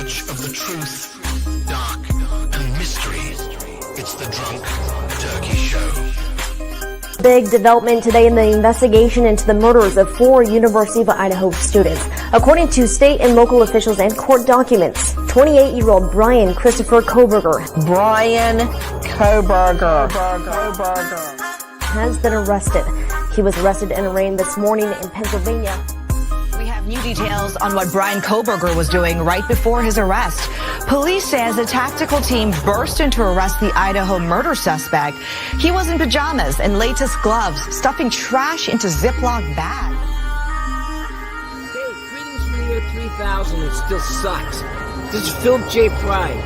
search of the truth, dark, and mystery. It's the Drunk Turkey Show. Big development today in the investigation into the murders of 4 University of Idaho students. According to state and local officials and court documents, 28-year-old Bryan Christopher Kohberger has been arrested. He was arrested and arraigned this morning in Pennsylvania. We have new details on what Bryan Kohberger was doing right before his arrest. Police says a tactical team burst in to arrest the Idaho murder suspect. He was in pajamas and latest gloves, stuffing trash into Ziploc bags. Hey, greetings from the year 3000. It still sucks. This is Philip J. Pride,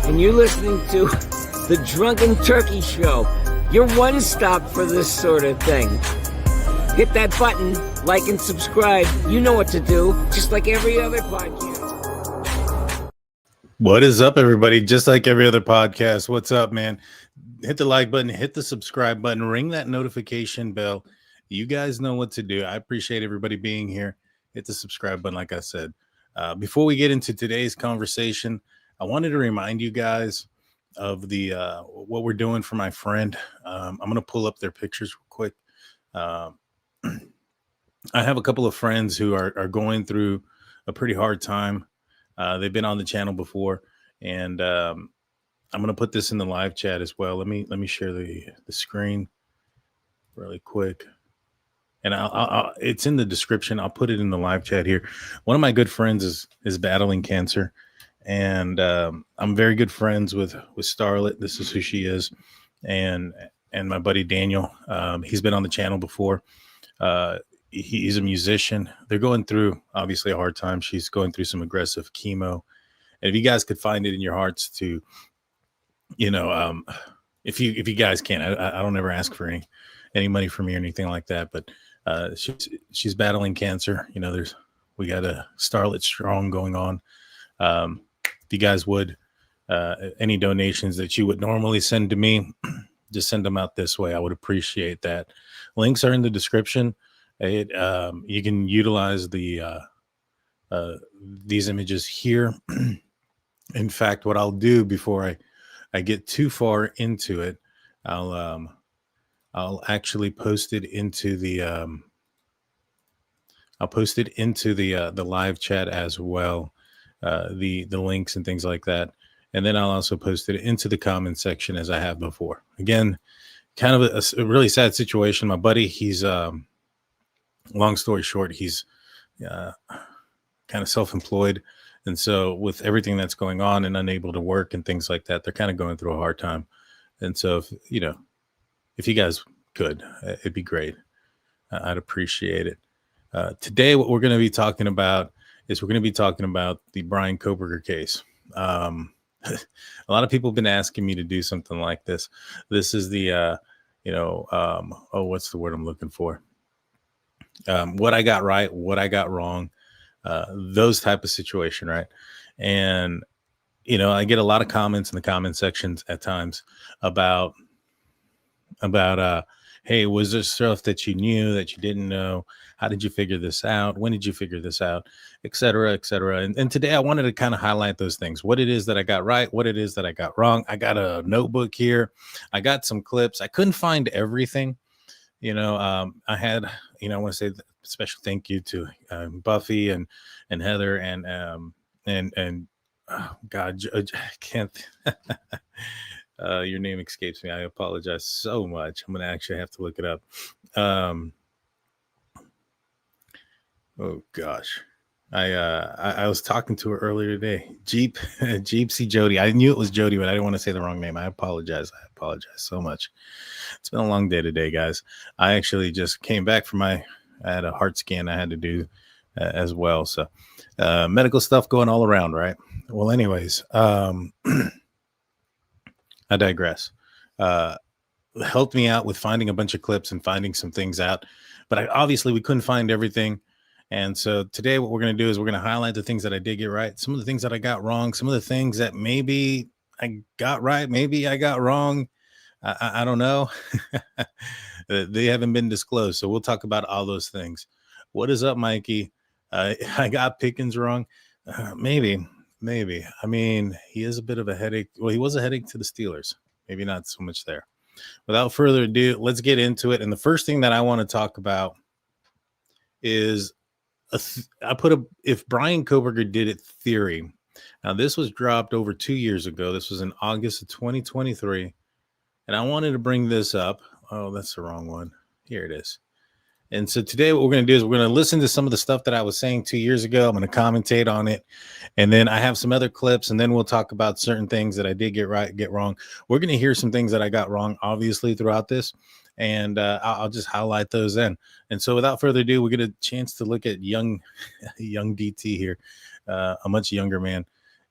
and you're listening to the Drunken Turkey Show. Your one stop for this sort of thing. Hit that button, like and subscribe. You know what to do, just like every other podcast. What is up, everybody? Just like every other podcast. What's up, man? Hit the like button, hit the subscribe button, ring that notification bell. You guys know what to do. I appreciate everybody being here. Hit the subscribe button, like I said. Before we get into today's conversation, I wanted to remind you guys of the what we're doing for my friend. I'm going to pull up their pictures real quick. I have a couple of friends who are going through a pretty hard time. They've been on the channel before, and I'm going to put this in the live chat as well. Let me share the screen really quick, and I'll it's in the description. I'll put it in the live chat here. One of my good friends is battling cancer, and I'm very good friends with Starrlit. This is who she is, and my buddy Daniel. He's been on the channel before. He's a musician. They're going through obviously a hard time. She's going through some aggressive chemo. And if you guys could find it in your hearts to, if you guys can, I don't ever ask for any money from me or anything like that. But she's battling cancer. We got a Starrlit Strong going on. If you guys would, any donations that you would normally send to me, just send them out this way. I would appreciate that. Links are in the description. You can utilize the these images here. In fact, what I'll do before I get too far into it, I'll actually post it into the the live chat as well, the links and things like that. And then I'll also post it into the comment section as I have before. Again, kind of a really sad situation. My buddy, he's long story short, he's kind of self-employed. And so with everything that's going on and unable to work and things like that, they're kind of going through a hard time. And so, if you guys could, it'd be great. I'd appreciate it. Today, what we're going to be talking about is the Bryan Kohberger case. A lot of people have been asking me to do something like this. This is the, what's the word I'm looking for? What I got right, what I got wrong, those type of situation, right? And, I get a lot of comments in the comment sections at times about, hey, was there stuff that you knew that you didn't know? How did you figure this out? When did you figure this out? Et cetera, et cetera. And today I wanted to kind of highlight those things, what it is that I got right, what it is that I got wrong. I got a notebook here. I got some clips. I couldn't find everything. I had, I want to say a special thank you to Buffy and Heather and oh God, I can't. Your name escapes me. I apologize so much. I'm gonna actually have to look it up. Oh gosh, I was talking to her earlier today. Jeepsy Jody. I knew it was Jody, but I didn't want to say the wrong name. I apologize so much. It's been a long day today, guys. I actually just came back from I had a heart scan I had to do as well. So medical stuff going all around, right? Well, anyways, I digress. Helped me out with finding a bunch of clips and finding some things out, but obviously we couldn't find everything. And so today what we're going to do is we're going to highlight the things that I did get right, some of the things that I got wrong, some of the things that maybe I got right, maybe I got wrong. I don't know. They haven't been disclosed. So we'll talk about all those things. What is up, Mikey? I got Pickens wrong. Maybe maybe. I mean, he is a bit of a headache. Well, he was a headache to the Steelers. Maybe not so much there. Without further ado, let's get into it. And the first thing that I want to talk about is if Bryan Kohberger did it theory. Now, this was dropped over 2 years ago. This was in August of 2023. And I wanted to bring this up. Oh, that's the wrong one. Here it is. And so today what we're going to do is we're going to listen to some of the stuff that I was saying 2 years ago. I'm going to commentate on it. And then I have some other clips, and then we'll talk about certain things that I did get right, get wrong. We're going to hear some things that I got wrong, obviously, throughout this. And I'll just highlight those in. And so without further ado, we get a chance to look at young DT here, a much younger man.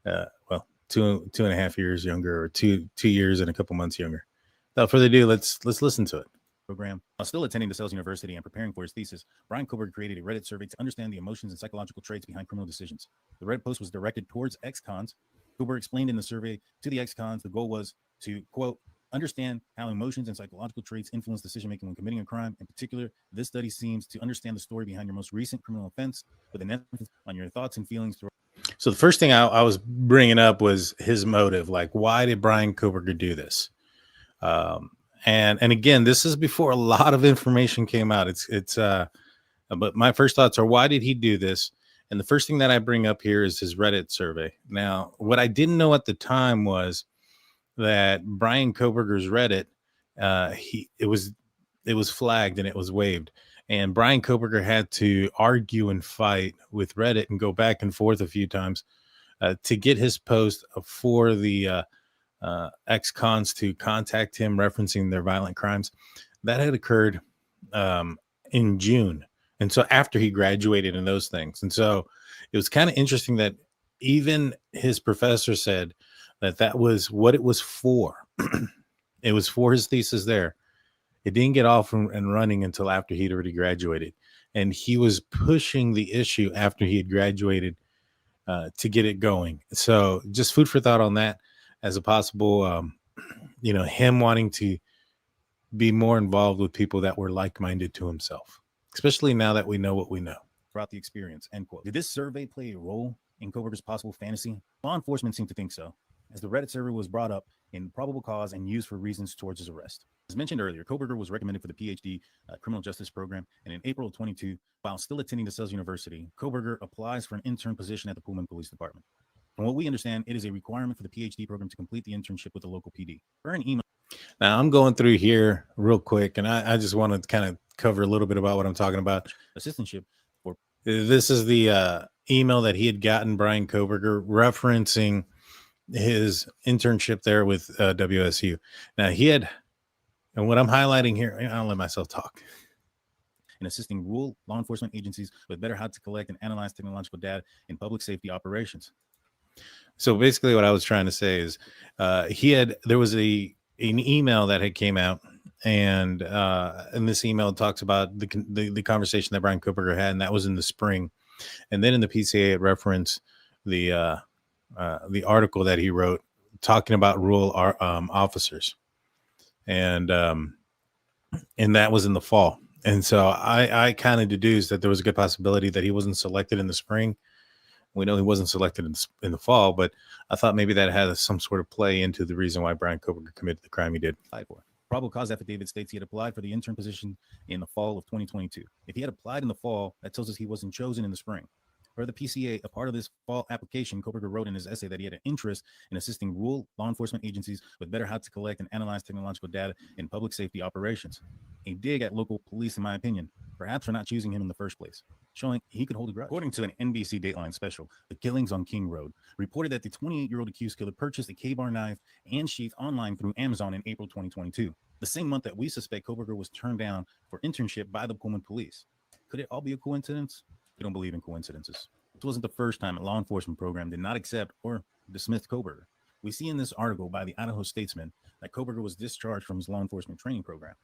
Well, two and a half years younger, or two years and a couple months younger. Without further ado, let's listen to it. Program. While still attending DeSales University and preparing for his thesis, Bryan Kohberger created a Reddit survey to understand the emotions and psychological traits behind criminal decisions. The Reddit post was directed towards ex-cons. Kohberger explained in the survey to the ex-cons the goal was to, quote, understand how emotions and psychological traits influence decision-making when committing a crime. In particular, this study seems to understand the story behind your most recent criminal offense with an emphasis on your thoughts and feelings. So the first thing I was bringing up was his motive. Like, why did Bryan Kohberger do this? And again, this is before a lot of information came out. But my first thoughts are, why did he do this? And the first thing that I bring up here is his Reddit survey. Now, what I didn't know at the time was that Bryan Kohberger's Reddit, it was flagged and it was waived. And Bryan Kohberger had to argue and fight with Reddit and go back and forth a few times to get his post for the ex-cons to contact him referencing their violent crimes. That had occurred in June. And so after he graduated and those things. And so it was kind of interesting that even his professor said that was what it was for. It was for his thesis there. It didn't get off and running until after he'd already graduated. And he was pushing the issue after he had graduated to get it going. So just food for thought on that, as a possible, him wanting to be more involved with people that were like-minded to himself, especially now that we know what we know throughout the experience, end quote. Did this survey play a role in Kohberger's possible fantasy? Law enforcement seemed to think so, as the Reddit survey was brought up in probable cause and used for reasons towards his arrest. As mentioned earlier, Kohberger was recommended for the PhD criminal justice program, and in April of 22, while still attending DeSales University, Kohberger applies for an intern position at the Pullman Police Department. From what we understand, it is a requirement for the PhD program to complete the internship with the local PD. For an email. Now, I'm going through here real quick, and I just want to kind of cover a little bit about what I'm talking about. Assistantship. This is the email that he had gotten, Bryan Kohberger, referencing his internship there with WSU. Now, he had, and what I'm highlighting here, I don't let myself talk. And assisting rural law enforcement agencies with better how to collect and analyze technological data in public safety operations. So basically what I was trying to say is there was an email that had came out, and in this email it talks about the conversation that Bryan Kohberger had, and that was in the spring. And then in the PCA it referenced the article that he wrote talking about rural officers, and that was in the fall. And so I kind of deduced that there was a good possibility that he wasn't selected in the spring. We know he wasn't selected in the fall, but I thought maybe that had some sort of play into the reason why Bryan Kohberger committed the crime he did. Probable cause affidavit states he had applied for the intern position in the fall of 2022. If he had applied in the fall, that tells us he wasn't chosen in the spring. Per the PCA, a part of this fall application, Kohberger wrote in his essay that he had an interest in assisting rural law enforcement agencies with better how to collect and analyze technological data in public safety operations. A dig at local police, in my opinion, perhaps for not choosing him in the first place, showing he could hold a grudge. According to an NBC Dateline special, The Killings on King Road reported that the 28-year-old accused killer purchased a K-bar knife and sheath online through Amazon in April 2022, the same month that we suspect Kohberger was turned down for internship by the Pullman Police. Could it all be a coincidence? We don't believe in coincidences. This wasn't the first time a law enforcement program did not accept or dismiss Kohberger. We see in this article by the Idaho Statesman that Kohberger was discharged from his law enforcement training program.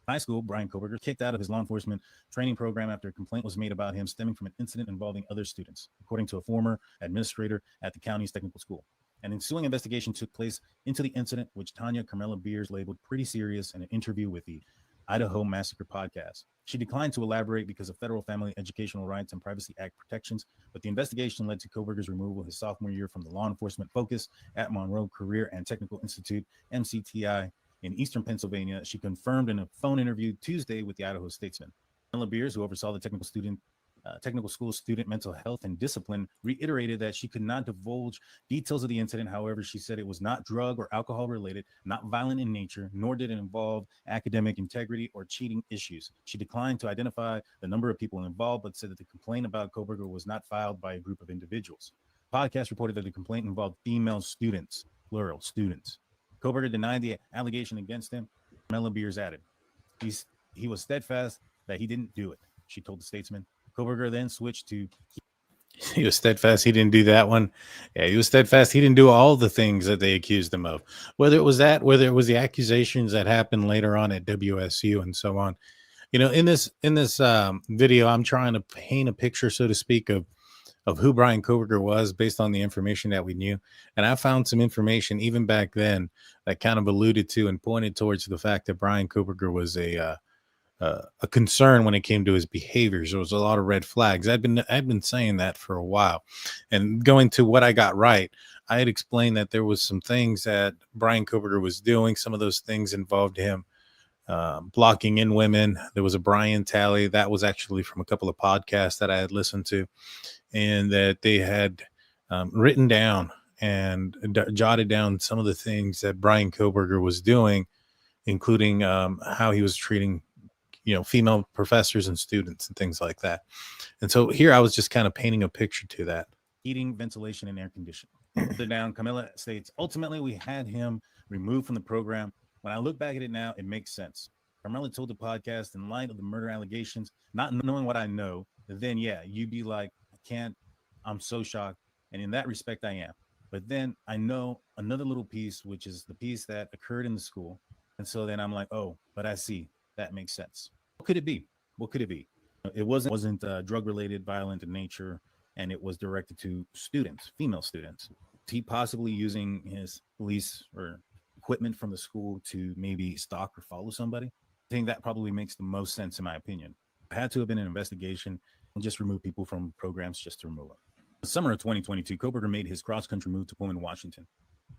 High school, Bryan Kohberger kicked out of his law enforcement training program after a complaint was made about him stemming from an incident involving other students, according to a former administrator at the county's technical school. An ensuing investigation took place into the incident, which Tanya Carmela Beers labeled pretty serious in an interview with the Idaho Massacre podcast. She declined to elaborate because of federal family educational rights and Privacy Act protections, but the investigation led to Kohberger's removal his sophomore year from the law enforcement focus at Monroe Career and Technical Institute, MCTI, in eastern Pennsylvania. She confirmed in a phone interview Tuesday with the Idaho Statesman. Ella Beers, who oversaw the technical school student mental health and discipline, reiterated that she could not divulge details of the incident. However, she said it was not drug or alcohol related, not violent in nature, nor did it involve academic integrity or cheating issues. She declined to identify the number of people involved, but said that the complaint about Kohberger was not filed by a group of individuals. The podcast reported that the complaint involved female students, plural students. Kohberger denied the allegation against him. Ella Beers added, he was steadfast that he didn't do it, she told the Statesman. Kohberger then switched to, he was steadfast he didn't do that one. Yeah, he was steadfast he didn't do all the things that they accused him of. Whether it was the accusations that happened later on at WSU and so on. You know, in this video, I'm trying to paint a picture, so to speak, of who Bryan Kohberger was based on the information that we knew. And I found some information even back then that kind of alluded to and pointed towards the fact that Bryan Kohberger was a concern when it came to his behaviors. There was a lot of red flags. I'd been saying that for a while. And going to what I got right, I had explained that there was some things that Bryan Kohberger was doing. Some of those things involved him blocking in women. There was a Bryan tally that was actually from a couple of podcasts that I had listened to, and that they had written down and jotted down some of the things that Bryan Kohberger was doing, including how he was treating, female professors and students and things like that. And so here I was just kind of painting a picture to that. Heating, ventilation, and air conditioning. Further down, Camilla states, ultimately, we had him removed from the program. When I look back at it now, it makes sense. Carmela told the podcast, in light of the murder allegations, not knowing what I know, then yeah, you'd be like, I can't, I'm so shocked. And in that respect, I am. But then I know another little piece, which is the piece that occurred in the school. And so then I'm like, oh, but I see, that makes sense. What could it be? What could it be? It wasn't drug-related, violent in nature, and it was directed to students, female students. He possibly using his police or equipment from the school to maybe stalk or follow somebody? I think that probably makes the most sense in my opinion. It had to have been an investigation and just remove people from programs just to remove them. In the summer of 2022, Kohberger made his cross-country move to Pullman, Washington.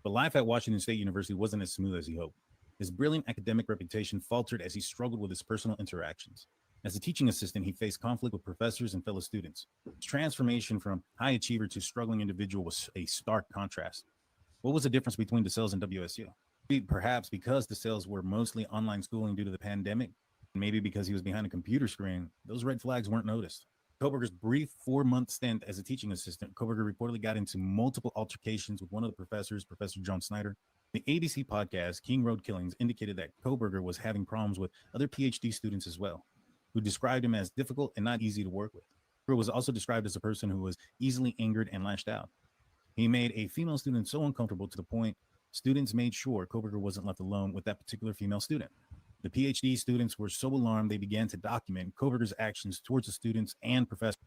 But life at Washington State University wasn't as smooth as he hoped. His brilliant academic reputation faltered as he struggled with his personal interactions. As a teaching assistant, he faced conflict with professors and fellow students. His transformation from high achiever to struggling individual was a stark contrast. What was the difference between DeSales and WSU? Perhaps because DeSales were mostly online schooling due to the pandemic, and maybe because he was behind a computer screen, those red flags weren't noticed. Kohberger's brief 4-month stint as a teaching assistant, Kohberger reportedly got into multiple altercations with one of the professors, Professor John Snyder. The ABC podcast, King Road Killings, indicated that Kohberger was having problems with other PhD students as well, who described him as difficult and not easy to work with. Kohberger was also described as a person who was easily angered and lashed out. He made a female student so uncomfortable to the point students made sure Kohberger wasn't left alone with that particular female student. The PhD students were so alarmed they began to document Kohberger's actions towards the students and professors.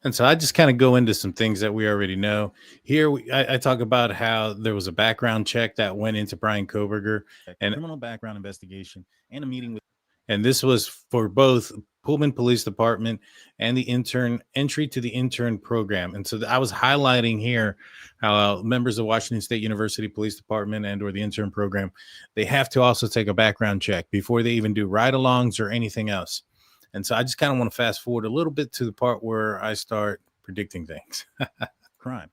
And so I just kind of go into some things that we already know. Here I talk about how there was a background check that went into Bryan Kohberger, and criminal background investigation, and a meeting with. And this was for both Pullman Police Department and the entry to the intern program. And so I was highlighting here how members of Washington State University Police Department and or the intern program, they have to also take a background check before they even do ride-alongs or anything else. And so I just kind of want to fast forward a little bit to the part where I start predicting things. Crime.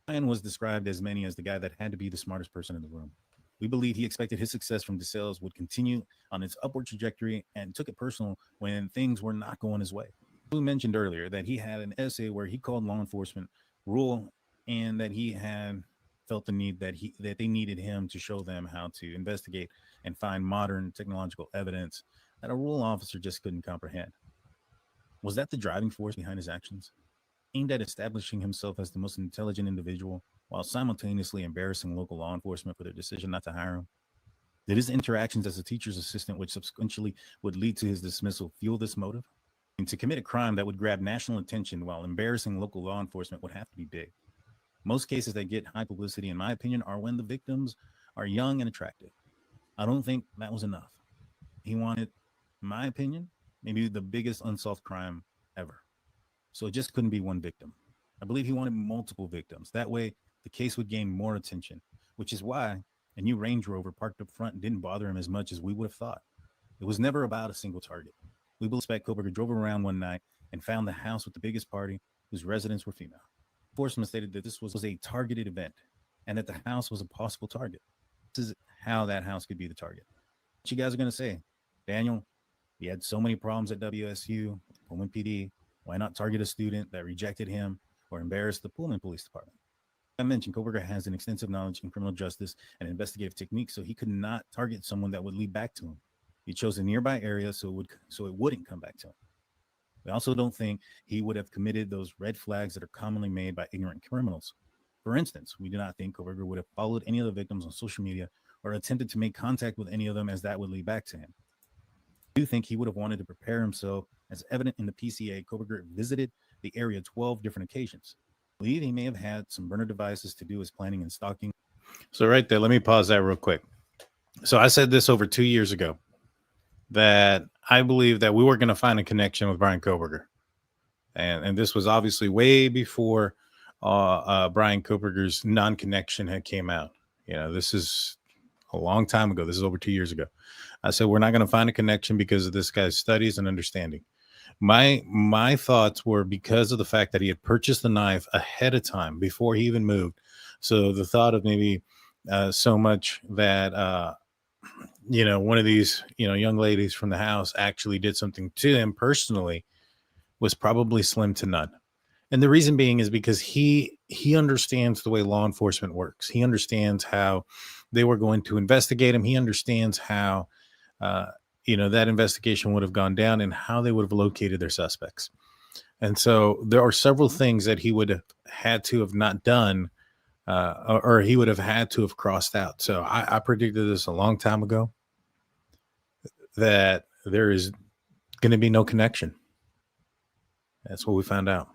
Bryan was described as many as the guy that had to be the smartest person in the room. We believe he expected his success from DeSales would continue on its upward trajectory and took it personal when things were not going his way. We mentioned earlier that he had an essay where he called law enforcement rural, and that he had felt the need that they needed him to show them how to investigate and find modern technological evidence that a rural officer just couldn't comprehend. Was that the driving force behind his actions? Aimed at establishing himself as the most intelligent individual while simultaneously embarrassing local law enforcement for their decision not to hire him? Did his interactions as a teacher's assistant, which subsequently would lead to his dismissal, fuel this motive? And to commit a crime that would grab national attention while embarrassing local law enforcement would have to be big. Most cases that get high publicity, in my opinion, are when the victims are young and attractive. I don't think that was enough. He wanted in my opinion, maybe the biggest unsolved crime ever. So it just couldn't be one victim. I believe he wanted multiple victims. That way, the case would gain more attention, which is why a new Range Rover parked up front didn't bother him as much as we would have thought. It was never about a single target. We suspect Kohberger drove around one night and found the house with the biggest party, whose residents were female. Enforcement stated that this was a targeted event and that the house was a possible target. This is how that house could be the target. What you guys are going to say? Daniel, he had so many problems at WSU, Pullman PD. Why not target a student that rejected him or embarrassed the Pullman Police Department? I mentioned Kohberger has an extensive knowledge in criminal justice and investigative techniques, so he could not target someone that would lead back to him. He chose a nearby area so it wouldn't come back to him. We also don't think he would have committed those red flags that are commonly made by ignorant criminals. For instance, we do not think Kohberger would have followed any of the victims on social media or attempted to make contact with any of them, as that would lead back to him. I do think he would have wanted to prepare himself. As evident in the PCA, Kohberger visited the area 12 different occasions. I believe he may have had some burner devices to do his planning and stalking. So right there, let me pause that real quick. So I said this over 2 years ago, that I believe that we were going to find a connection with Bryan Kohberger. And this was obviously way before Bryan Kohberger's non-connection had came out. You know, this is a long time ago. This is over 2 years ago. I said, we're not going to find a connection because of this guy's studies and understanding. My thoughts were because of the fact that he had purchased the knife ahead of time before he even moved. So the thought of maybe so much that, one of these, young ladies from the house actually did something to him personally was probably slim to none. And the reason being is because he understands the way law enforcement works. He understands how they were going to investigate him. He understands how, that investigation would have gone down and how they would have located their suspects. And so there are several things that he would have had to have not done, or he would have had to have crossed out. So I predicted this a long time ago, that there is going to be no connection. That's what we found out.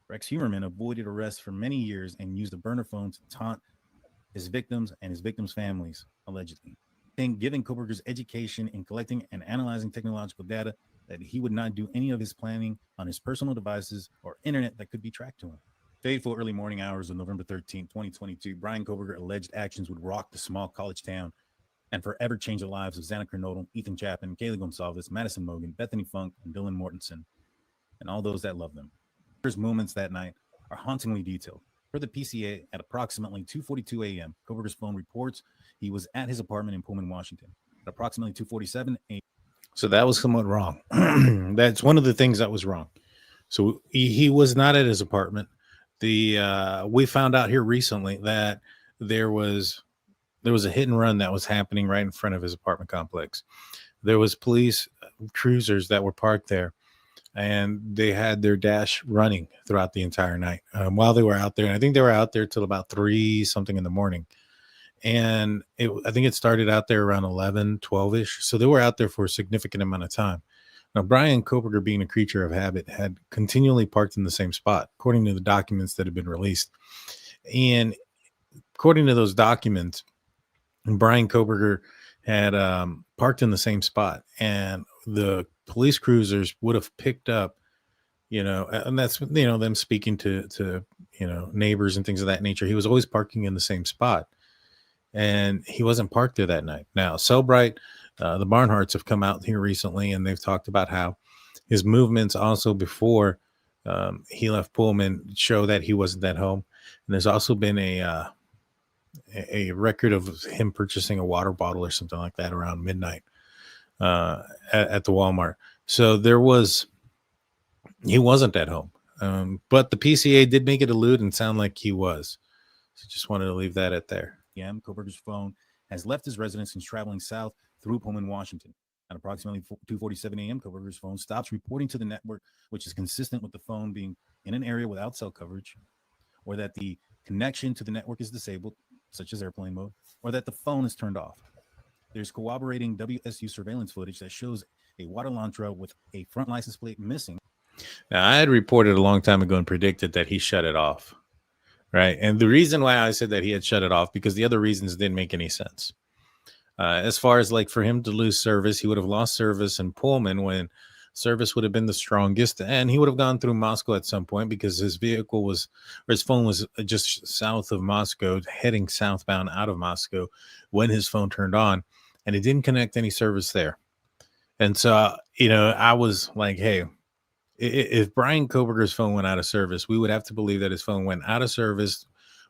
Rex Humerman avoided arrest for many years and used a burner phone to taunt his victims and his victims' families, allegedly. Given Kohberger's education in collecting and analyzing technological data, that he would not do any of his planning on his personal devices or internet that could be tracked to him. Fateful early morning hours of November 13, 2022, Bryan Kohberger alleged actions would rock the small college town and forever change the lives of Xana Kernodle, Ethan Chapin, Kaylee Goncalves, Madison Mogen, Bethany Funke, and Dylan Mortenson, and all those that love them. Kohberger's moments that night are hauntingly detailed. Per the PCA, at approximately 2:42 a.m., Kohberger's phone reports he was at his apartment in Pullman, Washington. At approximately 2:47 a.m. So that was somewhat wrong. That's one of the things that was wrong. So he was not at his apartment. We found out here recently that there was a hit and run that was happening right in front of his apartment complex. There was police cruisers that were parked there, and they had their dash running throughout the entire night while they were out there. And I think they were out there till about 3 something in the morning. And I think it started out there around 11, 12-ish. So they were out there for a significant amount of time. Now, Bryan Kohberger, being a creature of habit, had continually parked in the same spot, according to the documents that have been released. And according to those documents, Bryan Kohberger had parked in the same spot, and the police cruisers would have picked up, and that's, them speaking to neighbors and things of that nature. He was always parking in the same spot, and he wasn't parked there that night. Now, Cellbrite, the Barnharts have come out here recently, and they've talked about how his movements also before he left Pullman show that he wasn't at home. And there's also been a record of him purchasing a water bottle or something like that around midnight at the Walmart. So he wasn't at home. But the PCA did make it allude and sound like he was. So just wanted to leave that at there. Kohberger's phone has left his residence and is traveling south through Pullman, Washington. At approximately 2:47 a.m., Kohberger's phone stops reporting to the network, which is consistent with the phone being in an area without cell coverage, or that the connection to the network is disabled, such as airplane mode, or that the phone is turned off. There's corroborating WSU surveillance footage that shows a water Elantra with a front license plate missing. Now, I had reported a long time ago and predicted that he shut it off, right? And the reason why I said that he had shut it off, because the other reasons didn't make any sense. As far as like for him to lose service, he would have lost service in Pullman when service would have been the strongest, and he would have gone through Moscow at some point because his vehicle was, or his phone was just south of Moscow, heading southbound out of Moscow when his phone turned on, and it didn't connect any service there. And so, I was like, hey, if Bryan Kohberger's phone went out of service, we would have to believe that his phone went out of service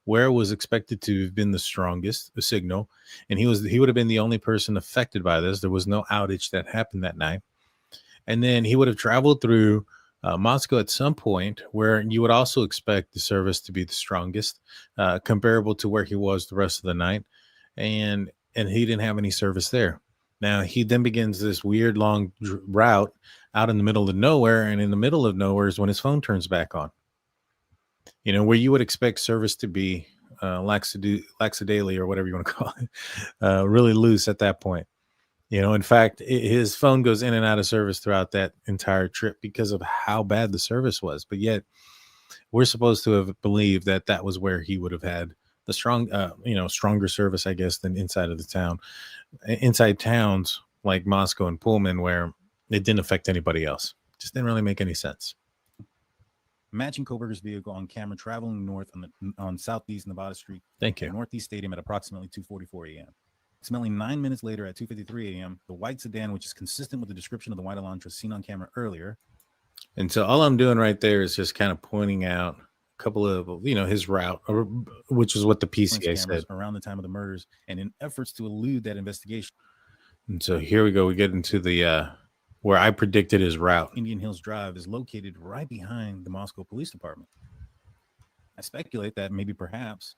where it was expected to have been the strongest signal, and he would have been the only person affected by this. There was no outage that happened that night, and then he would have traveled through Moscow at some point where you would also expect the service to be the strongest, comparable to where he was the rest of the night, and he didn't have any service there. Now he then begins this weird long route out in the middle of nowhere, and in the middle of nowhere is when his phone turns back on. Where you would expect service to be lackadaily or whatever you want to call it, really loose at that point. In fact, his phone goes in and out of service throughout that entire trip because of how bad the service was. But yet, we're supposed to have believed that that was where he would have had the stronger service, I guess, than inside of the town. Inside towns like Moscow and Pullman, where it didn't affect anybody else. Just didn't really make any sense. Matching Kohberger's vehicle on camera traveling north on Southeast Nevada Street. Thank you. Northeast Stadium at approximately 2:44 a.m. Approximately 9 minutes later at 2:53 a.m., the white sedan, which is consistent with the description of the white Elantra seen on camera earlier. And so all I'm doing right there is just kind of pointing out a couple of, his route, which is what the PCA said. Around the time of the murders and in efforts to elude that investigation. And so here we go. We get into the where I predicted his route. Indian Hills Drive is located right behind the Moscow Police Department. I speculate that perhaps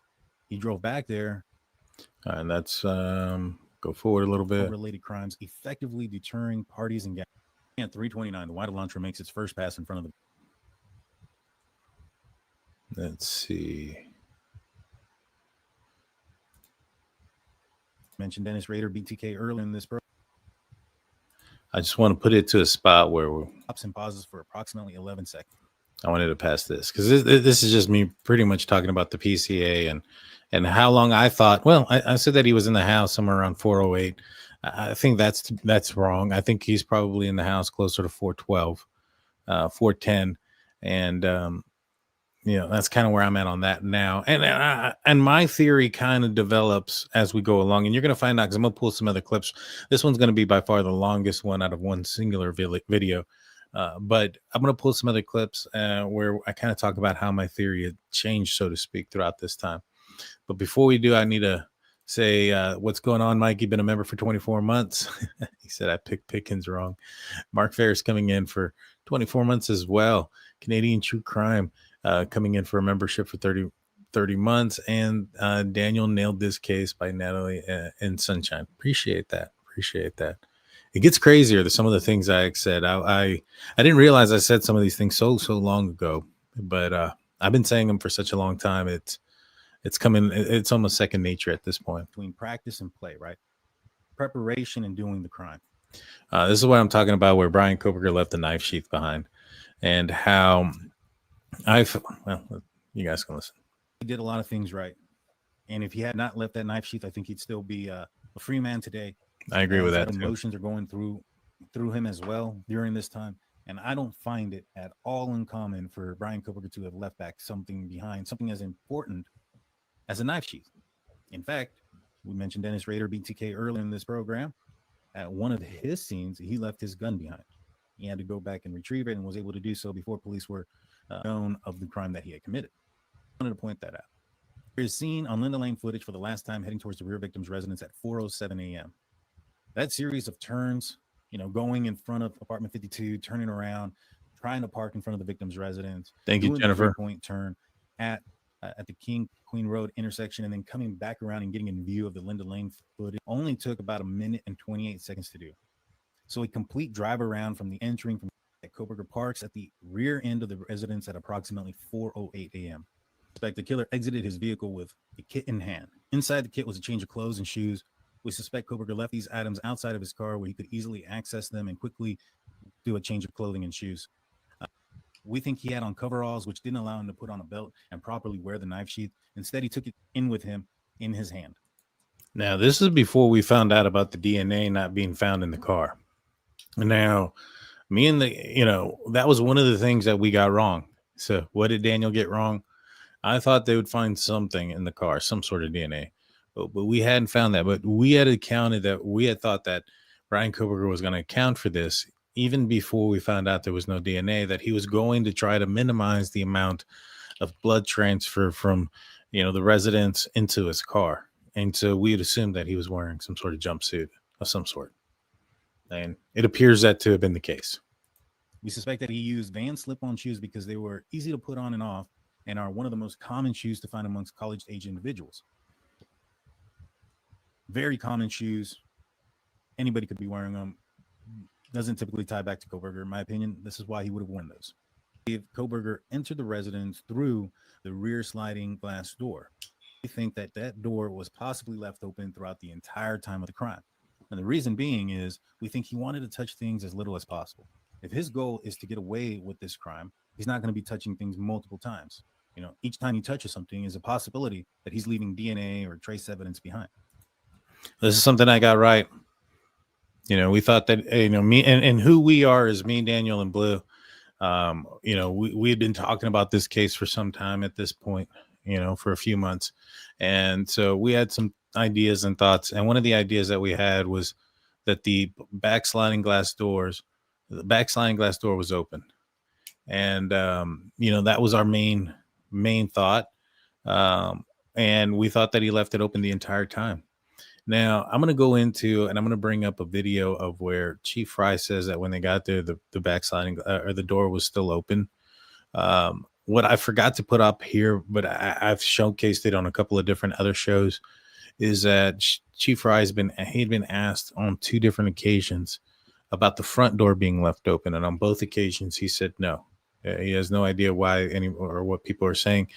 he drove back there. And that's go forward a little bit. Related crimes, effectively deterring parties and gas. At 3:29, the white Elantra makes its first pass in front of the. Let's see. Mentioned Dennis Rader, BTK earlier in this program. I just want to put it to a spot where we're stops and pauses for approximately 11 seconds. I wanted to pass this because this is just me pretty much talking about the PCA and how long I thought. Well, I said that he was in the house somewhere around 4:08. I think that's wrong. I think he's probably in the house closer to 4:12, 4:10, and that's kind of where I'm at on that now. And my theory kind of develops as we go along, and you're going to find out because I'm going to pull some other clips. This one's going to be by far the longest one out of one singular video. But I'm going to pull some other clips where I kind of talk about how my theory had changed, so to speak, throughout this time. But before we do, I need to say what's going on, Mike. You've been a member for 24 months. He said I picked Pickens wrong. Mark Ferris coming in for 24 months as well. Canadian True Crime coming in for a membership for 30 months. And Daniel nailed this case by Natalie and Sunshine. Appreciate that. It gets crazier. Some of the things I said. I didn't realize I said some of these things so long ago, but I've been saying them for such a long time. It's coming. It's almost second nature at this point. Between practice and play, right? Preparation and doing the crime. This is what I'm talking about, where Bryan Kohberger left the knife sheath behind, and how you guys can listen. He did a lot of things right, and if he had not left that knife sheath, I think he'd still be a free man today. I agree with that. Emotions are going through him as well during this time, and I don't find it at all uncommon for Bryan Kohberger to have left back something behind, something as important as a knife sheath. In fact, we mentioned Dennis Rader, BTK, earlier in this program. At one of his scenes, he left his gun behind. He had to go back and retrieve it and was able to do so before police were known of the crime that he had committed. I wanted to point that out. Here's seen on Linda Lane footage for the last time heading towards the rear victim's residence at 4:07 a.m. That series of turns, going in front of apartment 52, turning around, trying to park in front of the victim's residence. Thank you, Jennifer. Point turn at the King Queen Road intersection, and then coming back around and getting in view of the Linda Lane footage only took about 1 minute and 28 seconds to do. So a complete drive around from the entering from Kohberger parks at the rear end of the residence at approximately 4:08 a.m. Suspect the killer exited his vehicle with a kit in hand. Inside the kit was a change of clothes and shoes. We suspect Kohberger left these items outside of his car where he could easily access them and quickly do a change of clothing and shoes. We think he had on coveralls, which didn't allow him to put on a belt and properly wear the knife sheath. Instead, he took it in with him in his hand. Now, this is before we found out about the DNA not being found in the car. Now, me and that was one of the things that we got wrong. So, what did Daniel get wrong? I thought they would find something in the car, some sort of DNA, but we hadn't found that. But we had thought that Bryan Kohberger was going to account for this even before we found out there was no DNA, that he was going to try to minimize the amount of blood transfer from, the residence into his car. And so we had assumed that he was wearing some sort of jumpsuit of some sort. And it appears that to have been the case. We suspect that he used Van slip-on shoes because they were easy to put on and off and are one of the most common shoes to find amongst college-age individuals. Very common shoes. Anybody could be wearing them. Doesn't typically tie back to Kohberger, in my opinion. This is why he would have worn those. If Kohberger entered the residence through the rear sliding glass door, we think that that door was possibly left open throughout the entire time of the crime. And the reason being is we think he wanted to touch things as little as possible. If his goal is to get away with this crime, he's not going to be touching things multiple times. Each time he touches something is a possibility that he's leaving DNA or trace evidence behind. This is something I got right. We thought that, me and who we are is me, Daniel, and Blue. We had been talking about this case for some time at this point, for a few months. And so we had some ideas and thoughts. And one of the ideas that we had was that the backsliding glass door was open. And, that was our main thought. And we thought that he left it open the entire time. Now, I'm going to go into, and I'm going to bring up a video of where Chief Fry says that when they got there, the backsliding or the door was still open. What I forgot to put up here, but I've showcased it on a couple of different other shows, is that Chief Fry he'd been asked on 2 different occasions about the front door being left open. And on both occasions, he said no. He has no idea why or what people are saying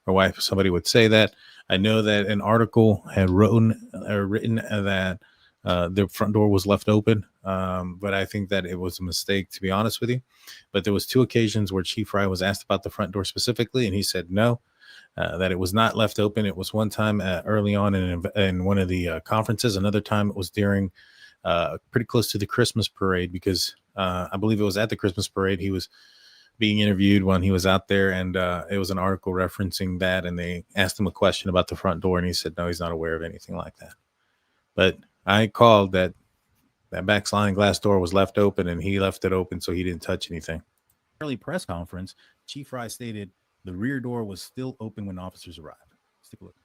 or why somebody would say that. I know that an article had written that the front door was left open, but I think that it was a mistake, to be honest with you. But there was 2 occasions where Chief Fry was asked about the front door specifically, and he said no, that it was not left open. It was one time early on in one of the conferences. Another time it was during pretty close to the Christmas parade, because I believe it was at the Christmas parade. He was being interviewed when he was out there, and it was an article referencing that, and they asked him a question about the front door, and he said no, he's not aware of anything like that. But I called that backsliding glass door was left open, and he left it open so he didn't touch anything. Early press conference, Chief Fry stated the rear door was still open when officers arrived. Let's take a look.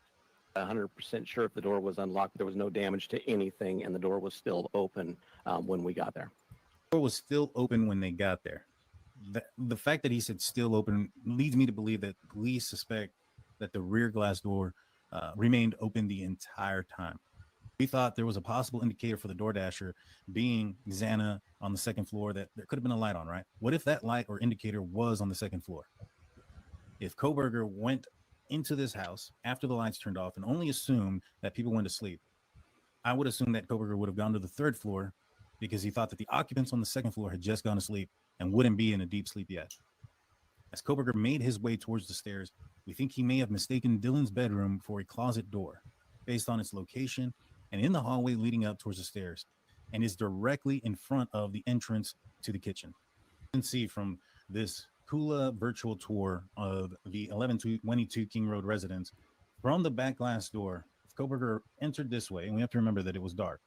100% sure if the door was unlocked, there was no damage to anything, and the door was still open when we got there. The door was still open when they got there. The fact that he said still open leads me to believe that police suspect that the rear glass door remained open the entire time. We thought there was a possible indicator for the DoorDasher being Xana on the second floor, that there could have been a light on, right? What if that light or indicator was on the second floor? If Kohberger went into this house after the lights turned off and only assumed that people went to sleep, I would assume that Kohberger would have gone to the third floor because he thought that the occupants on the second floor had just gone to sleep and wouldn't be in a deep sleep yet. As Kohberger made his way towards the stairs, we think he may have mistaken Dylan's bedroom for a closet door based on its location and in the hallway leading up towards the stairs, and is directly in front of the entrance to the kitchen. You can see from this Kula virtual tour of the 1122 King Road residence, from the back glass door, if Kohberger entered this way, and we have to remember that it was dark,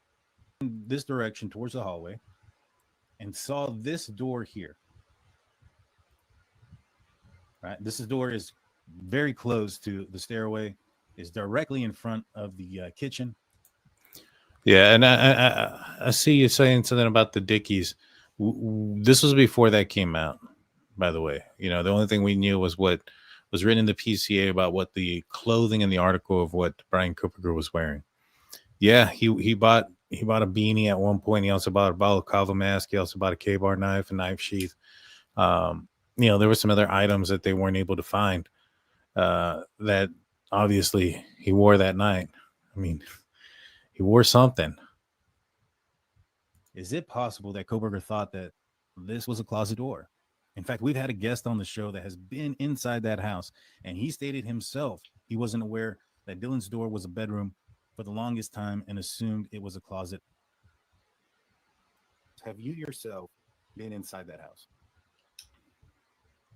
in this direction towards the hallway, and saw this door here. Right, this door is very close to the stairway, is directly in front of the kitchen. Yeah, and I see you saying something about the Dickies. This was before that came out, by the way. The only thing we knew was what was written in the PCA about what the clothing in the article of what Bryan Kohberger was wearing. Yeah, he bought a beanie at one point. He also bought a balaclava mask. He also bought a K-bar knife, a knife sheath. There were some other items that they weren't able to find that obviously he wore that night. I mean, he wore something. Is it possible that Kohberger thought that this was a closet door? In fact, we've had a guest on the show that has been inside that house, and he stated himself he wasn't aware that Dylan's door was a bedroom for the longest time and assumed it was a closet. Have you yourself been inside that house?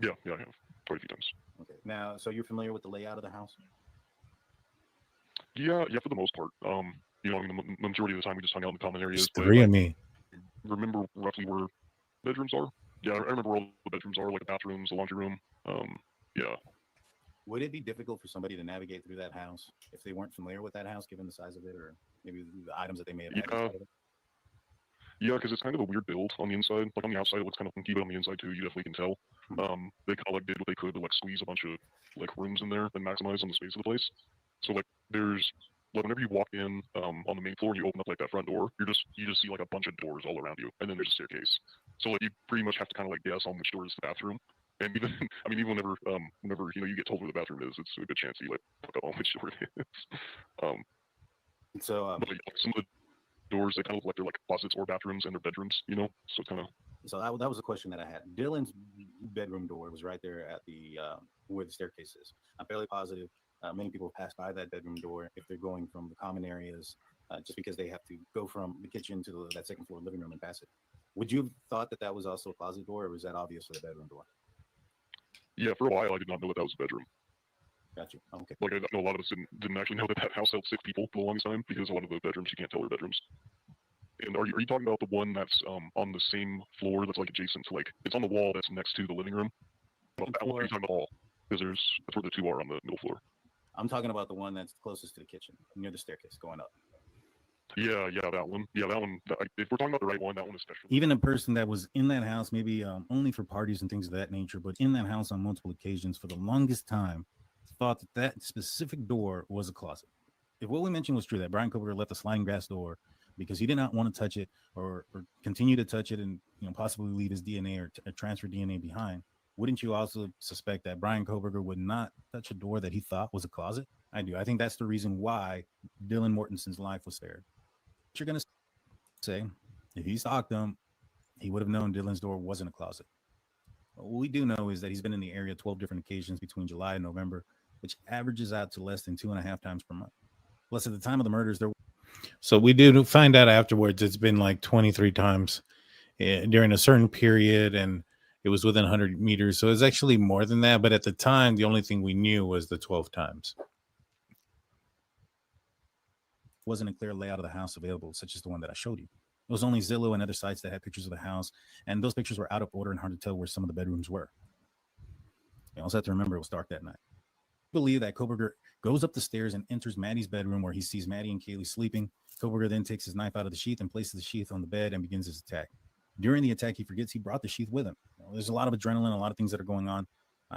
Yeah, I have quite a few times. Okay. Now, so you're familiar with the layout of the house? Yeah, for the most part. You know, I mean, the majority of the time we just hung out in the common areas. It's But three I of me. remember roughly where bedrooms are. Yeah, I remember where all the bedrooms are, like the bathrooms, the laundry room. Yeah. Would it be difficult for somebody to navigate through that house if they weren't familiar with that house, given the size of it, or maybe the items that they may have had inside of it? Yeah, because it's kind of a weird build on the inside. Like on the outside, it looks kind of funky, but on the inside too, you definitely can tell. They kind of like did what they could to like squeeze a bunch of like rooms in there and maximize on the space of the place. So like there's like whenever you walk in on the main floor and you open up like that front door, you just see like a bunch of doors all around you, and then there's a staircase. So like you pretty much have to kind of like guess on which door is the bathroom. And even I mean even whenever you know you get told where the bathroom is, it's a good chance you like look up on which door it is. So but like, some of the doors they kind of look like they're like closets or bathrooms and they're bedrooms, you know. So kind of. So that was a question that I had. Dylan's bedroom door was right there at the where the staircase is. I'm fairly positive many people pass by that bedroom door if they're going from the common areas, just because they have to go from the kitchen to that second floor living room and pass it. Would you have thought that was also a closet door, or was that obvious for the bedroom door? Yeah, for a while I did not know that was a bedroom. Got you. Okay. Like I know a lot of us didn't actually know that house held 6 people for the longest time because a lot of the bedrooms you can't tell are bedrooms. And are you talking about the one that's on the same floor that's like adjacent to like it's on the wall that's next to the living room? Well, that one, are you talking about all? Because that's where the 2 are on the middle floor. I'm talking about the one that's closest to the kitchen, near the staircase going up. Yeah, that one. Yeah, that one. If we're talking about the right one, that one especially. Even a person that was in that house, maybe only for parties and things of that nature, but in that house on multiple occasions for the longest time, thought that specific door was a closet. If what we mentioned was true, that Bryan Kohberger left a sliding glass door because he did not want to touch it or continue to touch it and possibly leave his DNA or transfer DNA behind, wouldn't you also suspect that Bryan Kohberger would not touch a door that he thought was a closet? I do. I think that's the reason why Dylan Mortenson's life was spared. What you're going to say, if he stalked him, he would have known Dylan's door wasn't a closet. What we do know is that he's been in the area 12 different occasions between July and November, which averages out to less than 2.5 times per month. Plus, at the time of the murders, So we do find out afterwards it's been like 23 times during a certain period, and it was within 100 meters. So it's actually more than that. But at the time, the only thing we knew was the 12 times. Wasn't a clear layout of the house available, such as the one that I showed you. It was only Zillow and other sites that had pictures of the house, and those pictures were out of order and hard to tell where some of the bedrooms were. You also have to remember it was dark that night. I believe that Kohberger goes up the stairs and enters Maddie's bedroom where he sees Maddie and Kaylee sleeping. Kohberger then takes his knife out of the sheath and places the sheath on the bed and begins his attack. During the attack, he forgets he brought the sheath with him. There's a lot of adrenaline, a lot of things that are going on.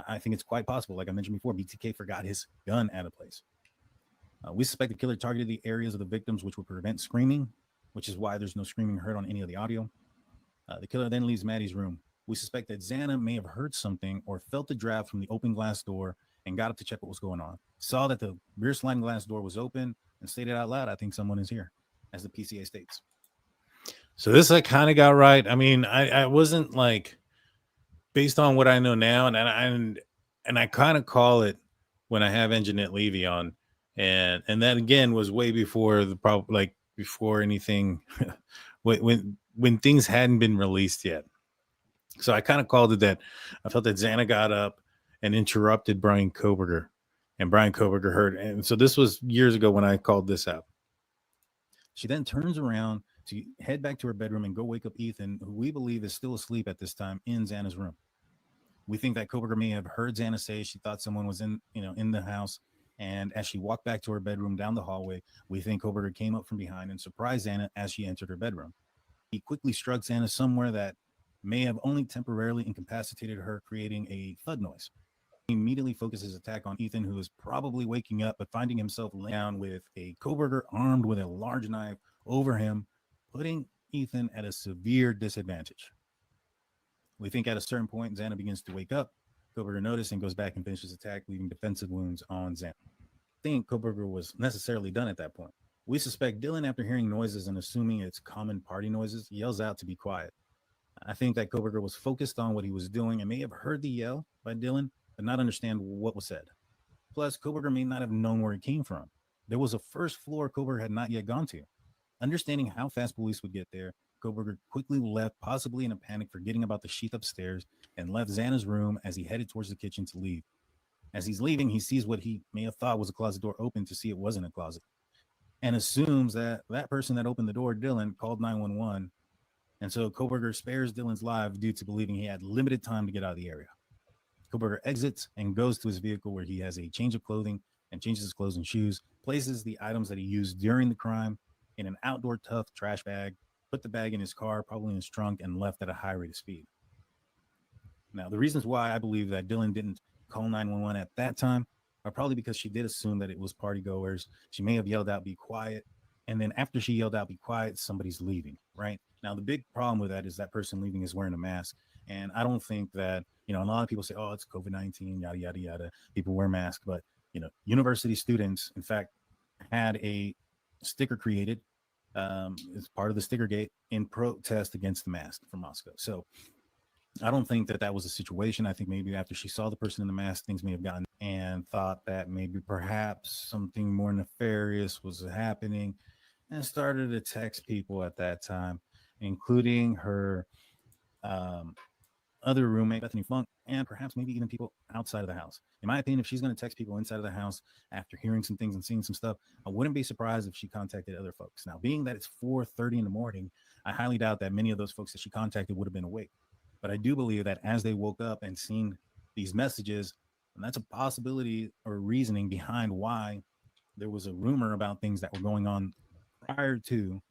I think it's quite possible, like I mentioned before, BTK forgot his gun at a place. We suspect the killer targeted the areas of the victims which would prevent screaming, which is why there's no screaming heard on any of the audio. The killer then leaves Maddie's room. We suspect that Xana may have heard something or felt the draft from the open glass door and got up to check what was going on. Saw that the rear sliding glass door was open and stated out loud, "I think someone is here," as the PCA states. So this I kind of got right. I mean, I wasn't like, based on what I know now, and I kind of call it when I have Engineer Levy on, and that again was way before the problem, like before anything, when things hadn't been released yet. So I kind of called it that. I felt that Xana got up and interrupted Bryan Kohberger, and Bryan Kohberger heard. And so this was years ago when I called this out. She then turns around to head back to her bedroom and go wake up Ethan, who we believe is still asleep at this time in Xana's room. We think that Kohberger may have heard Xana say she thought someone was in the house. And as she walked back to her bedroom down the hallway, we think Kohberger came up from behind and surprised Xana as she entered her bedroom. He quickly struck Xana somewhere that may have only temporarily incapacitated her, creating a thud noise. He immediately focuses his attack on Ethan, who is probably waking up, but finding himself laying down with a Kohberger armed with a large knife over him, putting Ethan at a severe disadvantage. We think at a certain point, Xana begins to wake up. Kohberger notices and goes back and finishes his attack, leaving defensive wounds on Xana. I think Kohberger was necessarily done at that point. We suspect Dylan, after hearing noises and assuming it's common party noises, yells out to be quiet. I think that Kohberger was focused on what he was doing and may have heard the yell by Dylan, but not understand what was said. Plus, Kohberger may not have known where it came from. there was a first floor Kohberger had not yet gone to. Understanding how fast police would get there, Kohberger quickly left, possibly in a panic, forgetting about the sheath upstairs, and left Xana's room as he headed towards the kitchen to leave. As he's leaving, he sees what he may have thought was a closet door open to see it wasn't a closet, and assumes that that person that opened the door, Dylan, called 911. And so Kohberger spares Dylan's life due to believing he had limited time to get out of the area. Kohberger exits and goes to his vehicle where he has a change of clothing and changes his clothes and shoes, places the items that he used during the crime in an outdoor tough trash bag, put the bag in his car, probably in his trunk, and left at a high rate of speed. Now, the reasons why I believe that Dylan didn't call 911 at that time are probably because she did assume that it was party goers. She may have yelled out, "Be quiet." And then after she yelled out, "Be quiet," somebody's leaving, right? Now, the big problem with that is that person leaving is wearing a mask. And I don't think that, a lot of people say, "Oh, it's COVID-19, yada, yada, yada. People wear masks." But, university students, in fact, had a sticker created as part of the sticker gate in protest against the mask from Moscow. So I don't think that was a situation. I think maybe after she saw the person in the mask, things may have gotten and thought that maybe perhaps something more nefarious was happening and started to text people at that time, including her other roommate, Bethany Funke, and perhaps maybe even people outside of the house. In my opinion, if she's going to text people inside of the house after hearing some things and seeing some stuff, I wouldn't be surprised if she contacted other folks. Now, being that it's 4:30 in the morning, I highly doubt that many of those folks that she contacted would have been awake. But I do believe that as they woke up and seen these messages, and that's a possibility or reasoning behind why there was a rumor about things that were going on prior to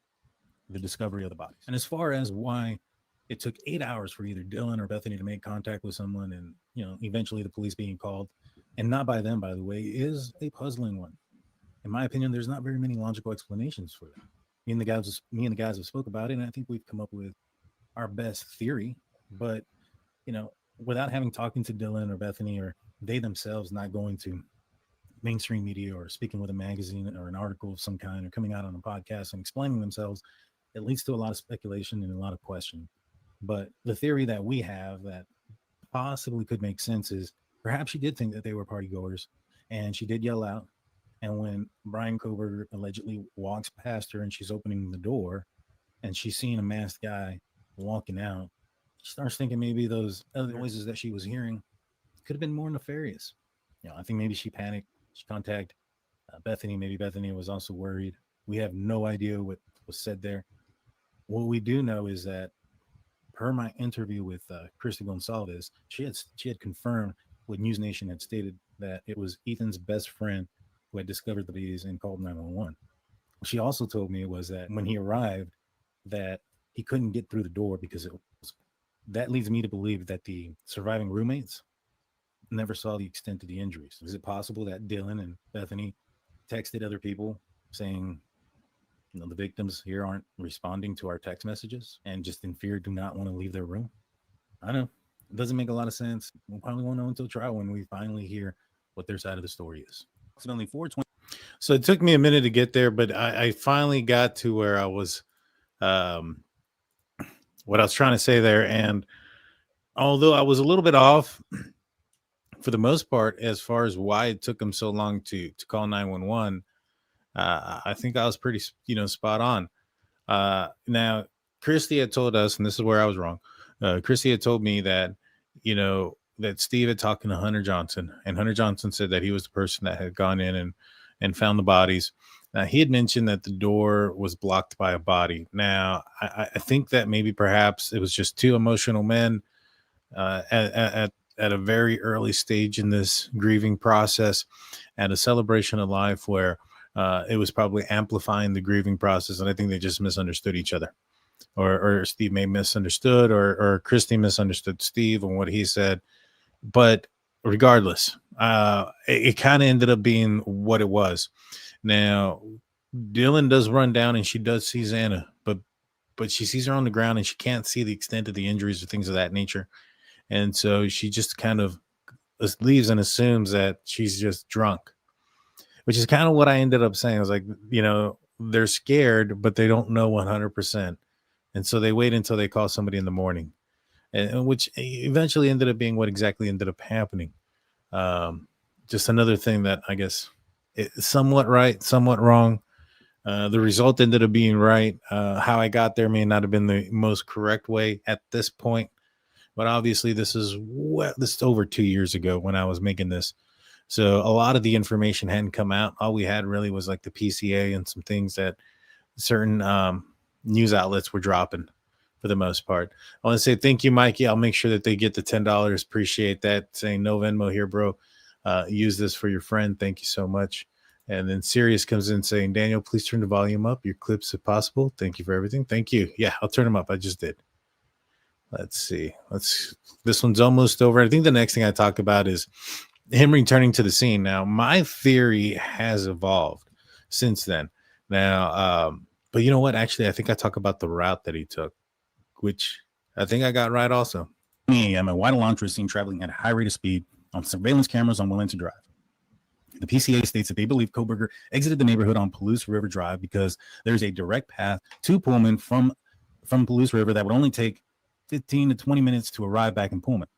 the discovery of the bodies. And as far as why it took 8 hours for either Dylan or Bethany to make contact with someone and, eventually the police being called, and not by them, by the way, is a puzzling one. In my opinion, there's not very many logical explanations for that. Me and the guys have spoke about it, and I think we've come up with our best theory. But, without having talking to Dylan or Bethany, or they themselves not going to mainstream media or speaking with a magazine or an article of some kind or coming out on a podcast and explaining themselves, it leads to a lot of speculation and a lot of question. But the theory that we have that possibly could make sense is perhaps she did think that they were party goers and she did yell out. And when Bryan Kohberger allegedly walks past her and she's opening the door and she's seeing a masked guy walking out, she starts thinking maybe those other noises that she was hearing could have been more nefarious. I think maybe she panicked. She contacted Bethany. Maybe Bethany was also worried. We have no idea what was said there. What we do know is that per my interview with Kaylee Goncalves, she had confirmed what News Nation had stated, that it was Ethan's best friend who had discovered the bodies and called 911. What she also told me was that when he arrived, that he couldn't get through the door because that leads me to believe that the surviving roommates never saw the extent of the injuries. Is it possible that Dylan and Bethany texted other people saying, the victims here aren't responding to our text messages and just in fear do not want to leave their room? I don't know. It doesn't make a lot of sense. We'll probably won't know until trial when we finally hear what their side of the story is. Approximately 4:20. So it took me a minute to get there, but I finally got to where I was, what I was trying to say there. And although I was a little bit off for the most part, as far as why it took them so long to call 911, I think I was pretty, spot on. Now, Christy had told us, and this is where I was wrong. Christy had told me that, that Steve had talked to Hunter Johnson, and Hunter Johnson said that he was the person that had gone in and found the bodies. Now, he had mentioned that the door was blocked by a body. Now, I think that maybe perhaps it was just two emotional men at a very early stage in this grieving process, at a celebration of life where it was probably amplifying the grieving process. And I think they just misunderstood each other, or Steve may misunderstood, or Christy misunderstood Steve and what he said. But regardless, it kind of ended up being what it was. Now, Dylan does run down and she does see Xana, but she sees her on the ground and she can't see the extent of the injuries or things of that nature. And so she just kind of leaves and assumes that she's just drunk, which is kind of what I ended up saying. I was like, they're scared, but they don't know 100%. And so they wait until they call somebody in the morning, and which eventually ended up being what exactly ended up happening. Just another thing that I guess somewhat right, somewhat wrong. The result ended up being right. How I got there may not have been the most correct way at this point, but obviously this is over 2 years ago when I was making this. So a lot of the information hadn't come out. All we had really was like the PCA and some things that certain news outlets were dropping for the most part. I want to say thank you, Mikey. I'll make sure that they get the $10. Appreciate that. Saying no Venmo here, bro. Use this for your friend. Thank you so much. And then Sirius comes in saying, Daniel, please turn the volume up. Your clips if possible. Thank you for everything. Thank you. Yeah, I'll turn them up. I just did. Let's see. This one's almost over. I think the next thing I talk about is him returning to the scene. Now, my theory has evolved since then. Now, but you know what? Actually, I think I talk about the route that he took, which I think I got right also. I'm a white Elantra seen traveling at a high rate of speed on surveillance cameras on Willing to Drive. The PCA states that they believe Kohberger exited the neighborhood on Palouse River Drive because there's a direct path to Pullman from Palouse River that would only take 15 to 20 minutes to arrive back in Pullman.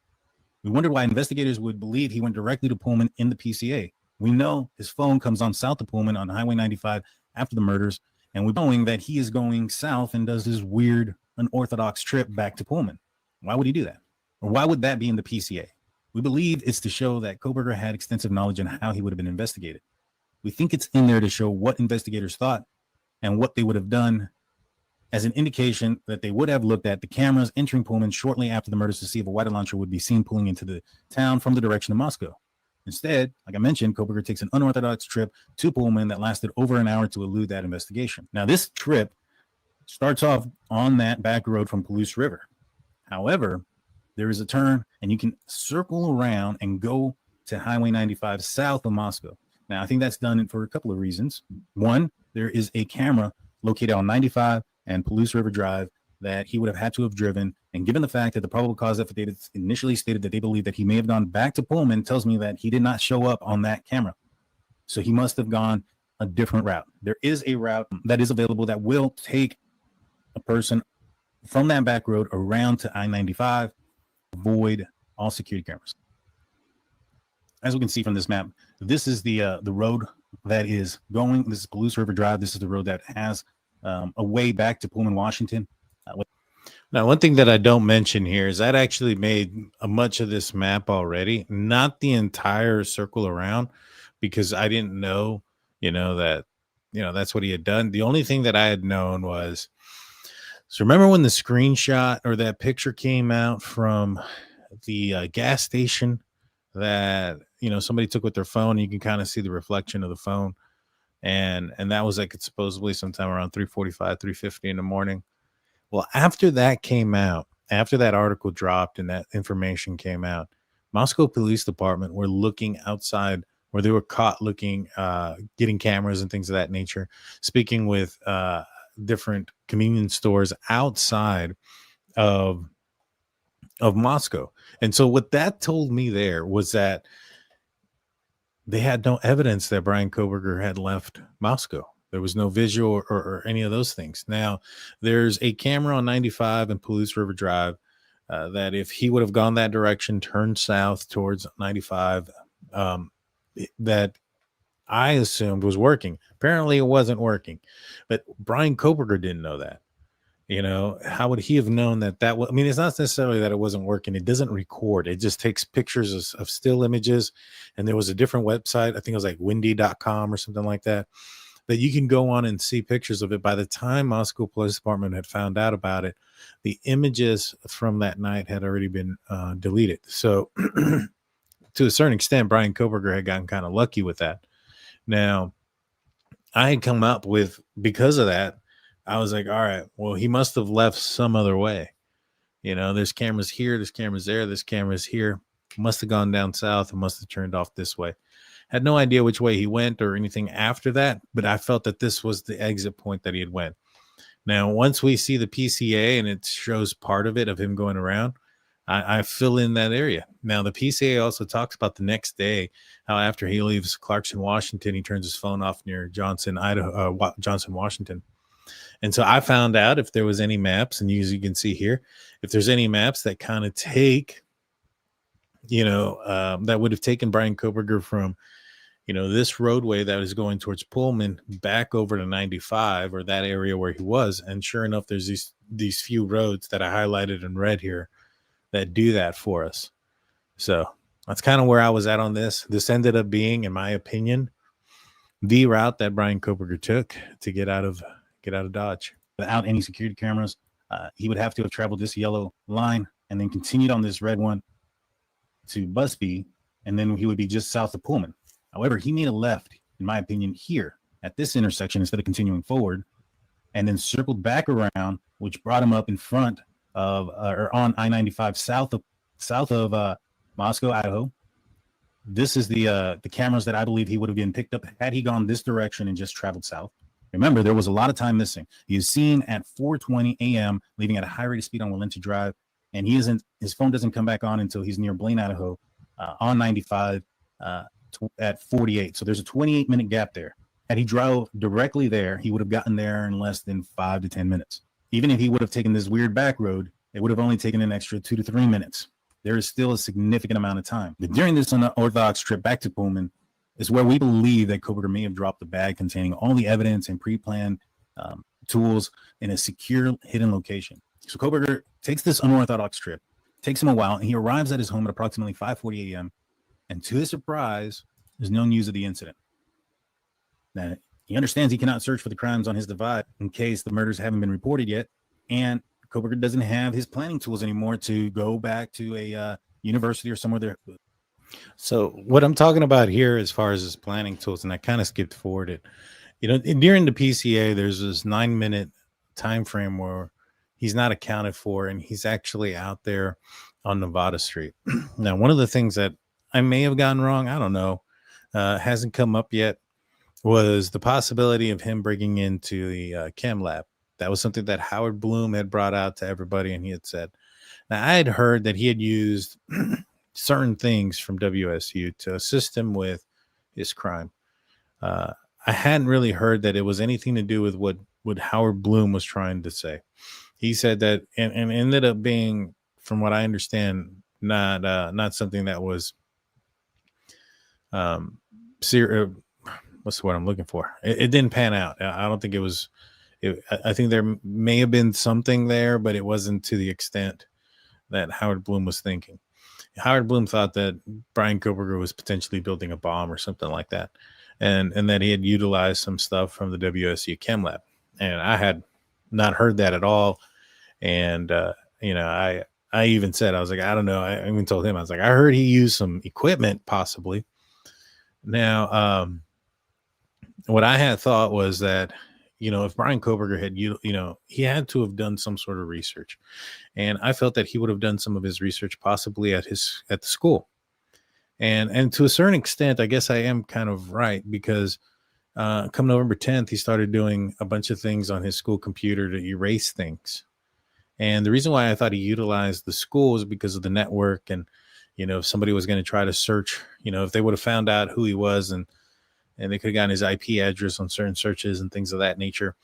We wondered why investigators would believe he went directly to Pullman in the PCA. We know his phone comes on south of Pullman on Highway 95 after the murders, and we're knowing that he is going south and does this weird, unorthodox trip back to Pullman. Why would he do that? Or why would that be in the PCA? We believe it's to show that Kohberger had extensive knowledge on how he would have been investigated. We think it's in there to show what investigators thought and what they would have done as an indication that they would have looked at the cameras entering Pullman shortly after the murders to see if a white Elantra would be seen pulling into the town from the direction of Moscow. Instead, like I mentioned, Kohberger takes an unorthodox trip to Pullman that lasted over an hour to elude that investigation. Now, this trip starts off on that back road from Palouse River. However, there is a turn and you can circle around and go to Highway 95 south of Moscow. Now, I think that's done for a couple of reasons. One, there is a camera located on 95 and Palouse River Drive that he would have had to have driven. And given the fact that the probable cause affidavit initially stated that they believe that he may have gone back to Pullman, tells me that he did not show up on that camera. So he must have gone a different route. There is a route that is available that will take a person from that back road around to I-95, avoid all security cameras. As we can see from this map, this is the road that is going. This is Palouse River Drive. This is the road that has a way back to Pullman, Washington. Now, one thing that I don't mention here is that I actually made much of this map already, not the entire circle around, because I didn't know, that's what he had done. The only thing that I had known was, so remember when the screenshot or that picture came out from the gas station that, somebody took with their phone, you can kind of see the reflection of the phone. And that was like, it's supposedly sometime around 3:45, 3:50 in the morning. Well, after that came out, after that article dropped and that information came out, Moscow Police Department were looking outside where they were caught looking, getting cameras and things of that nature, speaking with different convenience stores outside of Moscow. And so what that told me there was that they had no evidence that Bryan Kohberger had left Moscow. There was no visual or any of those things. Now, there's a camera on 95 and Palouse River Drive that if he would have gone that direction, turned south towards 95, that I assumed was working. Apparently, it wasn't working. But Bryan Kohberger didn't know that. How would he have known that I mean, it's not necessarily that it wasn't working. It doesn't record. It just takes pictures of still images. And there was a different website. I think it was like windy.com or something like that you can go on and see pictures of it. By the time Moscow Police Department had found out about it, the images from that night had already been deleted. So to a certain extent, Bryan Kohberger had gotten kind of lucky with that. Now, I had come up with, because of that, I was like, all right, well, he must have left some other way. There's cameras here, there's cameras there, there's cameras here. Must have gone down south and must have turned off this way. Had no idea which way he went or anything after that, but I felt that this was the exit point that he had went. Now, once we see the PCA and it shows part of it of him going around, I fill in that area. Now, the PCA also talks about the next day, how after he leaves Clarkson, Washington, he turns his phone off near Johnson, Washington. And so I found out if there was any maps, and as you can see here, if there's any maps that kind of take, that would have taken Bryan Kohberger from, this roadway that is going towards Pullman back over to 95 or that area where he was. And sure enough, there's these few roads that I highlighted in red here that do that for us. So that's kind of where I was at on this. This ended up being, in my opinion, the route that Bryan Kohberger took to get out of Dodge. Without any security cameras, he would have to have traveled this yellow line and then continued on this red one to Busby, and then he would be just south of Pullman. However, he made a left, in my opinion, here at this intersection instead of continuing forward, and then circled back around, which brought him up in front of or on I-95 south of Moscow, Idaho. This is the cameras that I believe he would have been picked up had he gone this direction and just traveled south. Remember, there was a lot of time missing. He is seen at 4:20 a.m. leaving at a high rate of speed on Willenty Drive, and his phone doesn't come back on until he's near Blaine, Idaho, on 95 at 48. So there's a 28-minute gap there. Had he drove directly there, he would have gotten there in less than 5 to 10 minutes. Even if he would have taken this weird back road, it would have only taken an extra 2 to 3 minutes. There is still a significant amount of time. But during this unorthodox trip back to Pullman is where we believe that Kohberger may have dropped the bag containing all the evidence and pre-planned tools in a secure hidden location. So Kohberger takes this unorthodox trip, takes him a while, and he arrives at his home at approximately 5:40 a.m. And to his surprise, there's no news of the incident. Now, he understands he cannot search for the crimes on his device in case the murders haven't been reported yet. And Kohberger doesn't have his planning tools anymore to go back to a university or somewhere there. So what I'm talking about here, as far as his planning tools, and I kind of skipped forward it, during the PCA, there's this 9-minute time frame where he's not accounted for, and he's actually out there on Nevada Street. Now, one of the things that I may have gotten wrong, I don't know, hasn't come up yet, was the possibility of him breaking into the chem lab. That was something that Howard Bloom had brought out to everybody, and he had said. Now, I had heard that he had used certain things from WSU to assist him with his crime. I hadn't really heard that it was anything to do with what Howard Bloom was trying to say. He said that, and ended up being, from what I understand, not something that was what's the word I'm looking for? It didn't pan out. I don't think it was. I think there may have been something there, but it wasn't to the extent that Howard Bloom was thinking. Howard Bloom thought that Bryan Kohberger was potentially building a bomb or something like that, and that he had utilized some stuff from the WSU Chem Lab. And I had not heard that at all. And I even said, I was like, I don't know. I even told him, I was like, I heard he used some equipment possibly. Now, what I had thought was that, if Bryan Kohberger had, he had to have done some sort of research, and I felt that he would have done some of his research possibly at the school, and to a certain extent, I guess I am kind of right, because come November 10th, he started doing a bunch of things on his school computer to erase things, and the reason why I thought he utilized the school is because of the network, and if somebody was going to try to search, if they would have found out who he was, and they could have gotten his IP address on certain searches and things of that nature.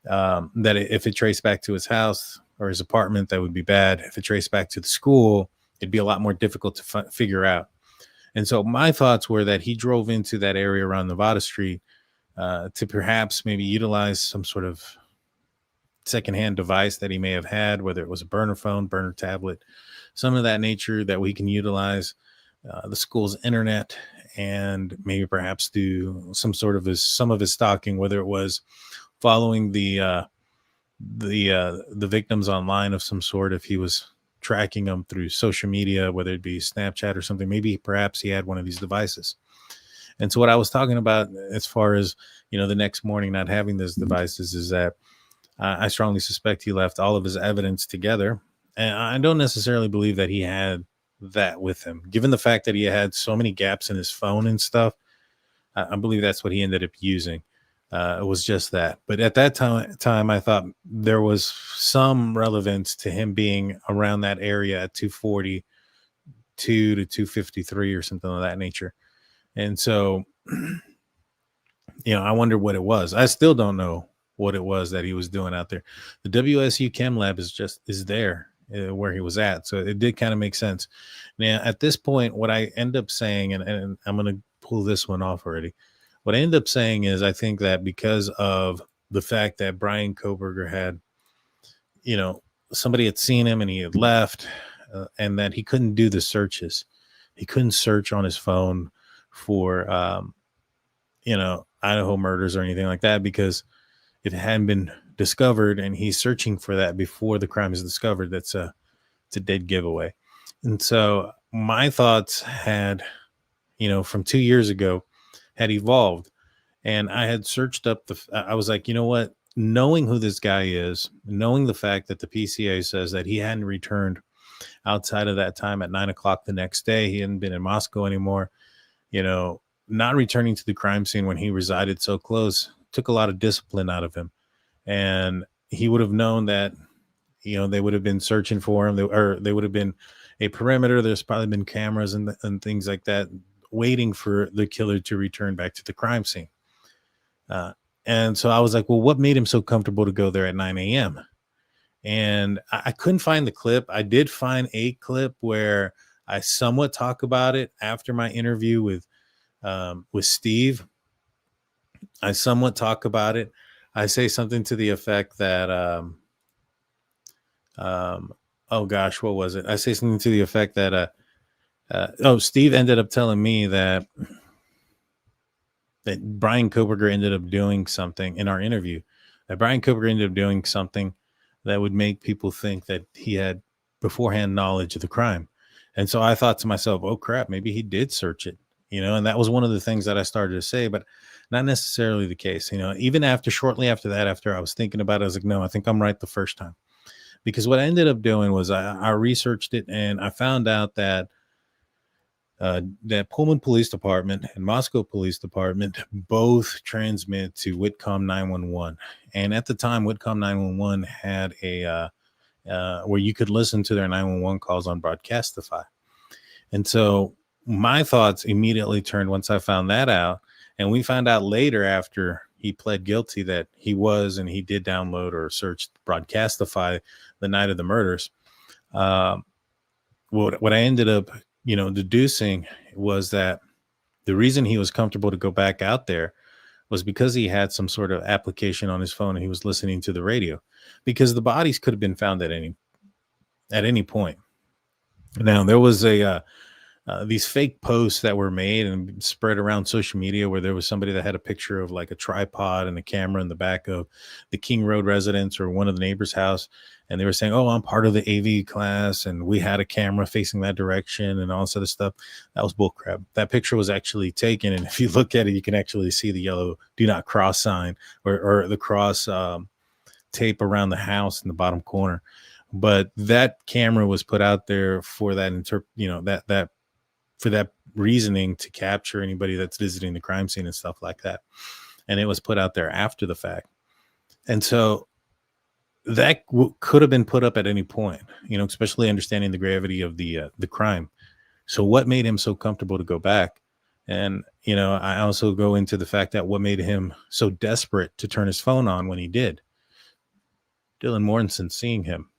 That if it traced back to his house or his apartment, that would be bad. If it traced back to the school, it'd be a lot more difficult to figure out. And so my thoughts were that he drove into that area around Nevada Street to perhaps maybe utilize some sort of secondhand device that he may have had, whether it was a burner phone, burner tablet, some of that nature that we can utilize the school's internet, and maybe perhaps do some of his stalking, whether it was following the victims online of some sort, if he was tracking them through social media, whether it be Snapchat or something, maybe perhaps he had one of these devices. And so what I was talking about as far as, the next morning not having those devices is that I strongly suspect he left all of his evidence together. And I don't necessarily believe that he had that with him, given the fact that he had so many gaps in his phone and stuff. I believe that's what he ended up using. It was just that. But at that time, I thought there was some relevance to him being around that area at 242 to 253 or something of that nature. And so, I wonder what it was. I still don't know what it was that he was doing out there. The WSU Chem Lab is there where he was at. So it did kind of make sense. Now, at this point, what I end up saying, and I'm going to pull this one off already. What I ended up saying is I think that because of the fact that Bryan Kohberger had, somebody had seen him and he had left, and that he couldn't do the searches. He couldn't search on his phone for, Idaho murders or anything like that, because if it hadn't been discovered and he's searching for that before the crime is discovered, it's a dead giveaway. And so my thoughts had, from 2 years ago, had evolved, and I had searched up I was like, you know what, knowing who this guy is, knowing the fact that the PCA says that he hadn't returned outside of that time at 9:00 the next day, he hadn't been in Moscow anymore, not returning to the crime scene when he resided so close took a lot of discipline out of him. And he would have known that, they would have been searching for him, they would have been a perimeter. There's probably been cameras and things like that waiting for the killer to return back to the crime scene. And so I was like, well, what made him so comfortable to go there at 9 a.m.? And I couldn't find the clip. I did find a clip where I somewhat talk about it after my interview with Steve. I somewhat talk about it. I say something to the effect that, oh gosh, what was it? I say something to the effect that, Steve ended up telling me that Bryan Kohberger ended up doing something in our interview, that Bryan Kohberger ended up doing something that would make people think that he had beforehand knowledge of the crime. And so I thought to myself, oh crap, maybe he did search it, and that was one of the things that I started to say, but not necessarily the case. Even shortly after that, after I was thinking about it, I was like, no, I think I'm right the first time. Because what I ended up doing was I researched it, and I found out that that Pullman Police Department and Moscow Police Department both transmit to Whitcomb 911. And at the time, Whitcomb 911 had a where you could listen to their 911 calls on Broadcastify. And so my thoughts immediately turned once I found that out. And we found out later, after he pled guilty, that he did download or search Broadcastify the night of the murders. What I ended up deducing was that the reason he was comfortable to go back out there was because he had some sort of application on his phone and he was listening to the radio, because the bodies could have been found at any point. Now, there was these fake posts that were made and spread around social media where there was somebody that had a picture of like a tripod and a camera in the back of the King Road residence or one of the neighbor's house. And they were saying, oh, I'm part of the AV class, and we had a camera facing that direction and all this other stuff. That was bullcrap. That picture was actually taken, and if you look at it, you can actually see the yellow "Do Not Cross" sign or the cross tape around the house in the bottom corner. But that camera was put out there for that for that reasoning, to capture anybody that's visiting the crime scene and stuff like that. And it was put out there after the fact, and so that could have been put up at any point, especially understanding the gravity of the crime. So what made him so comfortable to go back? And, I also go into the fact that what made him so desperate to turn his phone on when he did. Dylan Mortenson seeing him,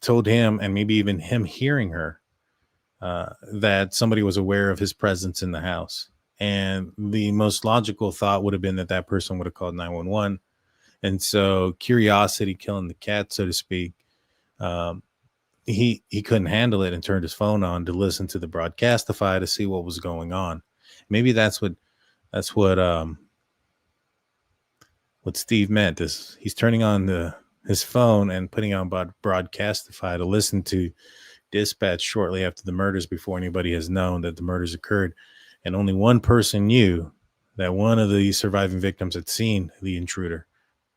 told him, and maybe even him hearing her, that somebody was aware of his presence in the house. And the most logical thought would have been that that person would have called 911. And so curiosity killing the cat, so to speak, he couldn't handle it and turned his phone on to listen to the Broadcastify to see what was going on. Maybe that's what Steve meant, is he's turning on his phone and putting on Broadcastify to listen to dispatch shortly after the murders, before anybody has known that the murders occurred. And only one person knew that one of the surviving victims had seen the intruder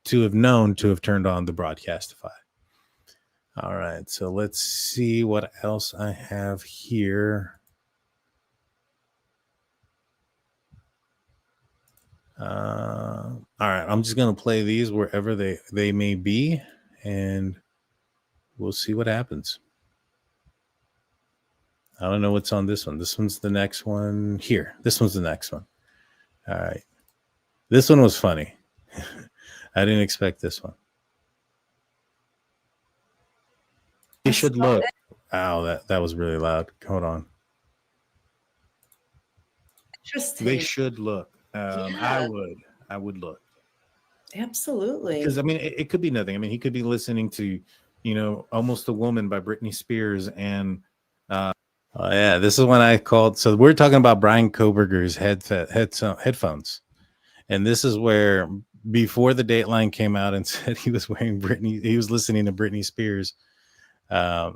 to have known to have turned on the Broadcastify. All right, so let's see what else I have here. All right, I'm just going to play these wherever they may be, and we'll see what happens. I don't know what's on this one. This one's the next one. Here. This one's the next one. All right. This one was funny. I didn't expect this one. You should look. Wow, that was really loud. Hold on. Interesting. should look. Yeah. I would look. Absolutely. Because I mean, it could be nothing. I mean, he could be listening to, Almost a Woman by Britney Spears, and Oh yeah, this is when I called. So we're talking about Bryan Kohberger's headphones, and this is where before the Dateline came out and said he was listening to Britney Spears.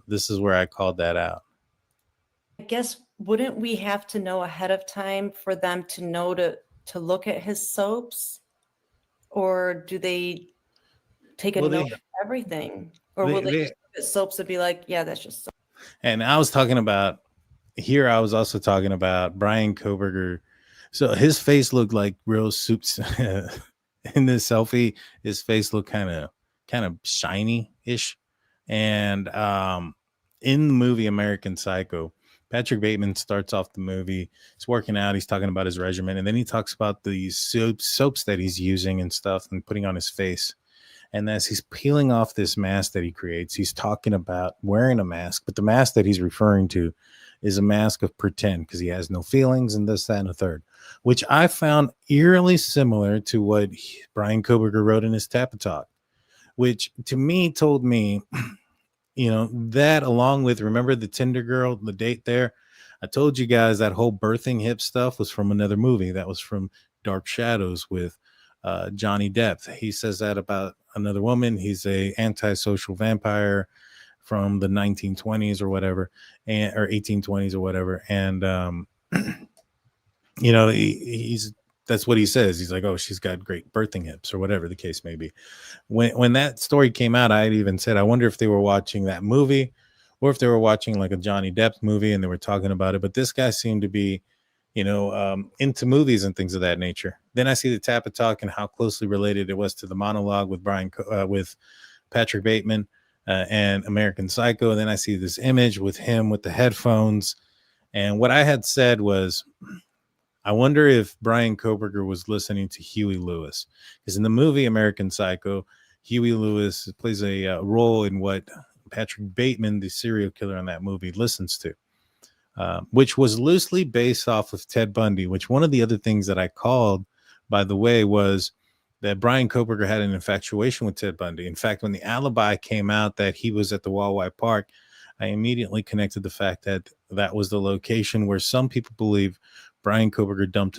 This is where I called that out. I guess wouldn't we have to know ahead of time for them to know to look at his soaps, or do they take a note of everything, or will they just look at soaps and be like, yeah, that's just soap? And I was talking about here. I was also talking about Bryan Kohberger. So his face looked like real soups in this selfie. His face looked kind of shiny-ish. And in the movie American Psycho, Patrick Bateman starts off the movie. He's working out. He's talking about his regimen. And then he talks about these soaps that he's using and stuff and putting on his face. And as he's peeling off this mask that he creates, he's talking about wearing a mask. But the mask that he's referring to is a mask of pretend, because he has no feelings and this, that, and a third, which I found eerily similar to what Bryan Kohberger wrote in his Tappa Talk, which to me told me, that along with, remember the Tinder girl, the date there? I told you guys that whole birthing hip stuff was from another movie. That was from Dark Shadows with Johnny Depp. He says that about another woman. He's a antisocial vampire from the 1920s or whatever, or 1820s or whatever. And, he's that's what he says. He's like, oh, she's got great birthing hips or whatever the case may be. When that story came out, I had even said, I wonder if they were watching that movie or if they were watching like a Johnny Depp movie and they were talking about it. But this guy seemed to be, into movies and things of that nature. Then I see the Tappa Talk and how closely related it was to the monologue with with Patrick Bateman and American Psycho. And then I see this image with him with the headphones. And what I had said was, I wonder if Bryan Kohberger was listening to Huey Lewis, because in the movie American Psycho, Huey Lewis plays a role in what Patrick Bateman, the serial killer in that movie, listens to. Which was loosely based off of Ted Bundy, which one of the other things that I called, by the way, was that Bryan Kohberger had an infatuation with Ted Bundy. In fact, when the alibi came out that he was at the Wildlife Park, I immediately connected the fact that that was the location where some people believe Bryan Kohberger dumped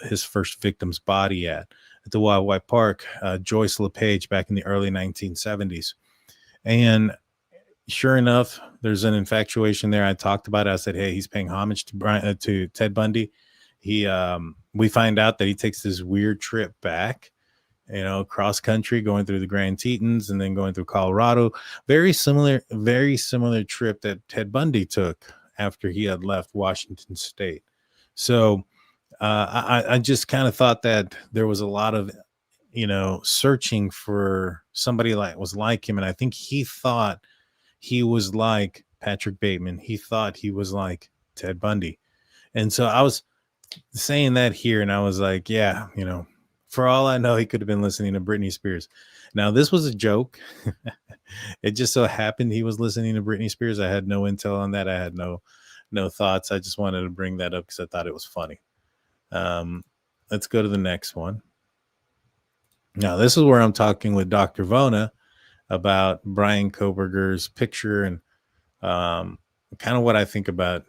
his first victim's body at the Wildlife Park, Joyce LePage, back in the early 1970s. And sure enough, there's an infatuation there. I talked about it. I said, hey, he's paying homage to Ted Bundy. We find out that he takes this weird trip back, cross country, going through the Grand Tetons and then going through Colorado. Very similar trip that Ted Bundy took after he had left Washington State. So I just kind of thought that there was a lot of, searching for somebody was like him. And I think he thought he was like Patrick Bateman. He thought he was like Ted Bundy. And so I was saying that here, and I was like, yeah, for all I know, he could have been listening to Britney Spears. Now, this was a joke. It just so happened he was listening to Britney Spears. I had no intel on that. I had no thoughts. I just wanted to bring that up because I thought it was funny. Let's go to the next one. Now, this is where I'm talking with Dr. Vona about Bryan Kohberger's picture and kind of what I think about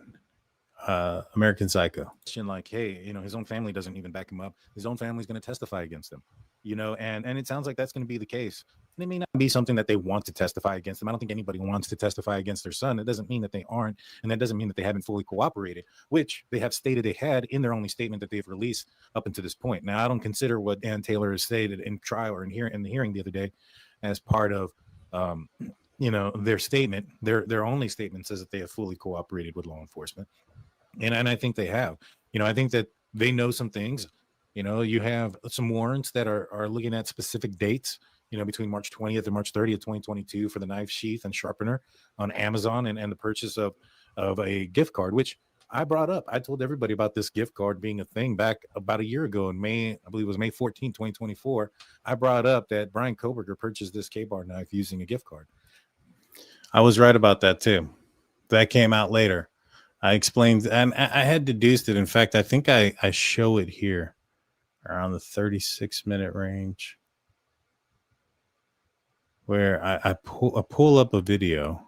American Psycho. Like, hey, his own family doesn't even back him up. His own family's going to testify against him, and it sounds like that's going to be the case. And it may not be something that they want to testify against him. I don't think anybody wants to testify against their son. It doesn't mean that they aren't, and that doesn't mean that they haven't fully cooperated, which they have stated they had in their only statement that they've released up until this point. Now, I don't consider what Ann Taylor has stated in trial or in the hearing the other day as part of their statement. Their only statement says that they have fully cooperated with law enforcement, and I think they have. I think that they know some things. You have some warrants that are looking at specific dates, between March 20th and March 30th, 2022 for the knife sheath and sharpener on Amazon, and the purchase of a gift card, which I brought up. I told everybody about this gift card being a thing back about a year ago in May. I believe it was May 14, 2024. I brought up that Bryan Kohberger purchased this K-bar knife using a gift card. I was right about that too. That came out later. I explained, and I had deduced it. In fact, I think I show it here around the 36-minute range, where I pull up a video.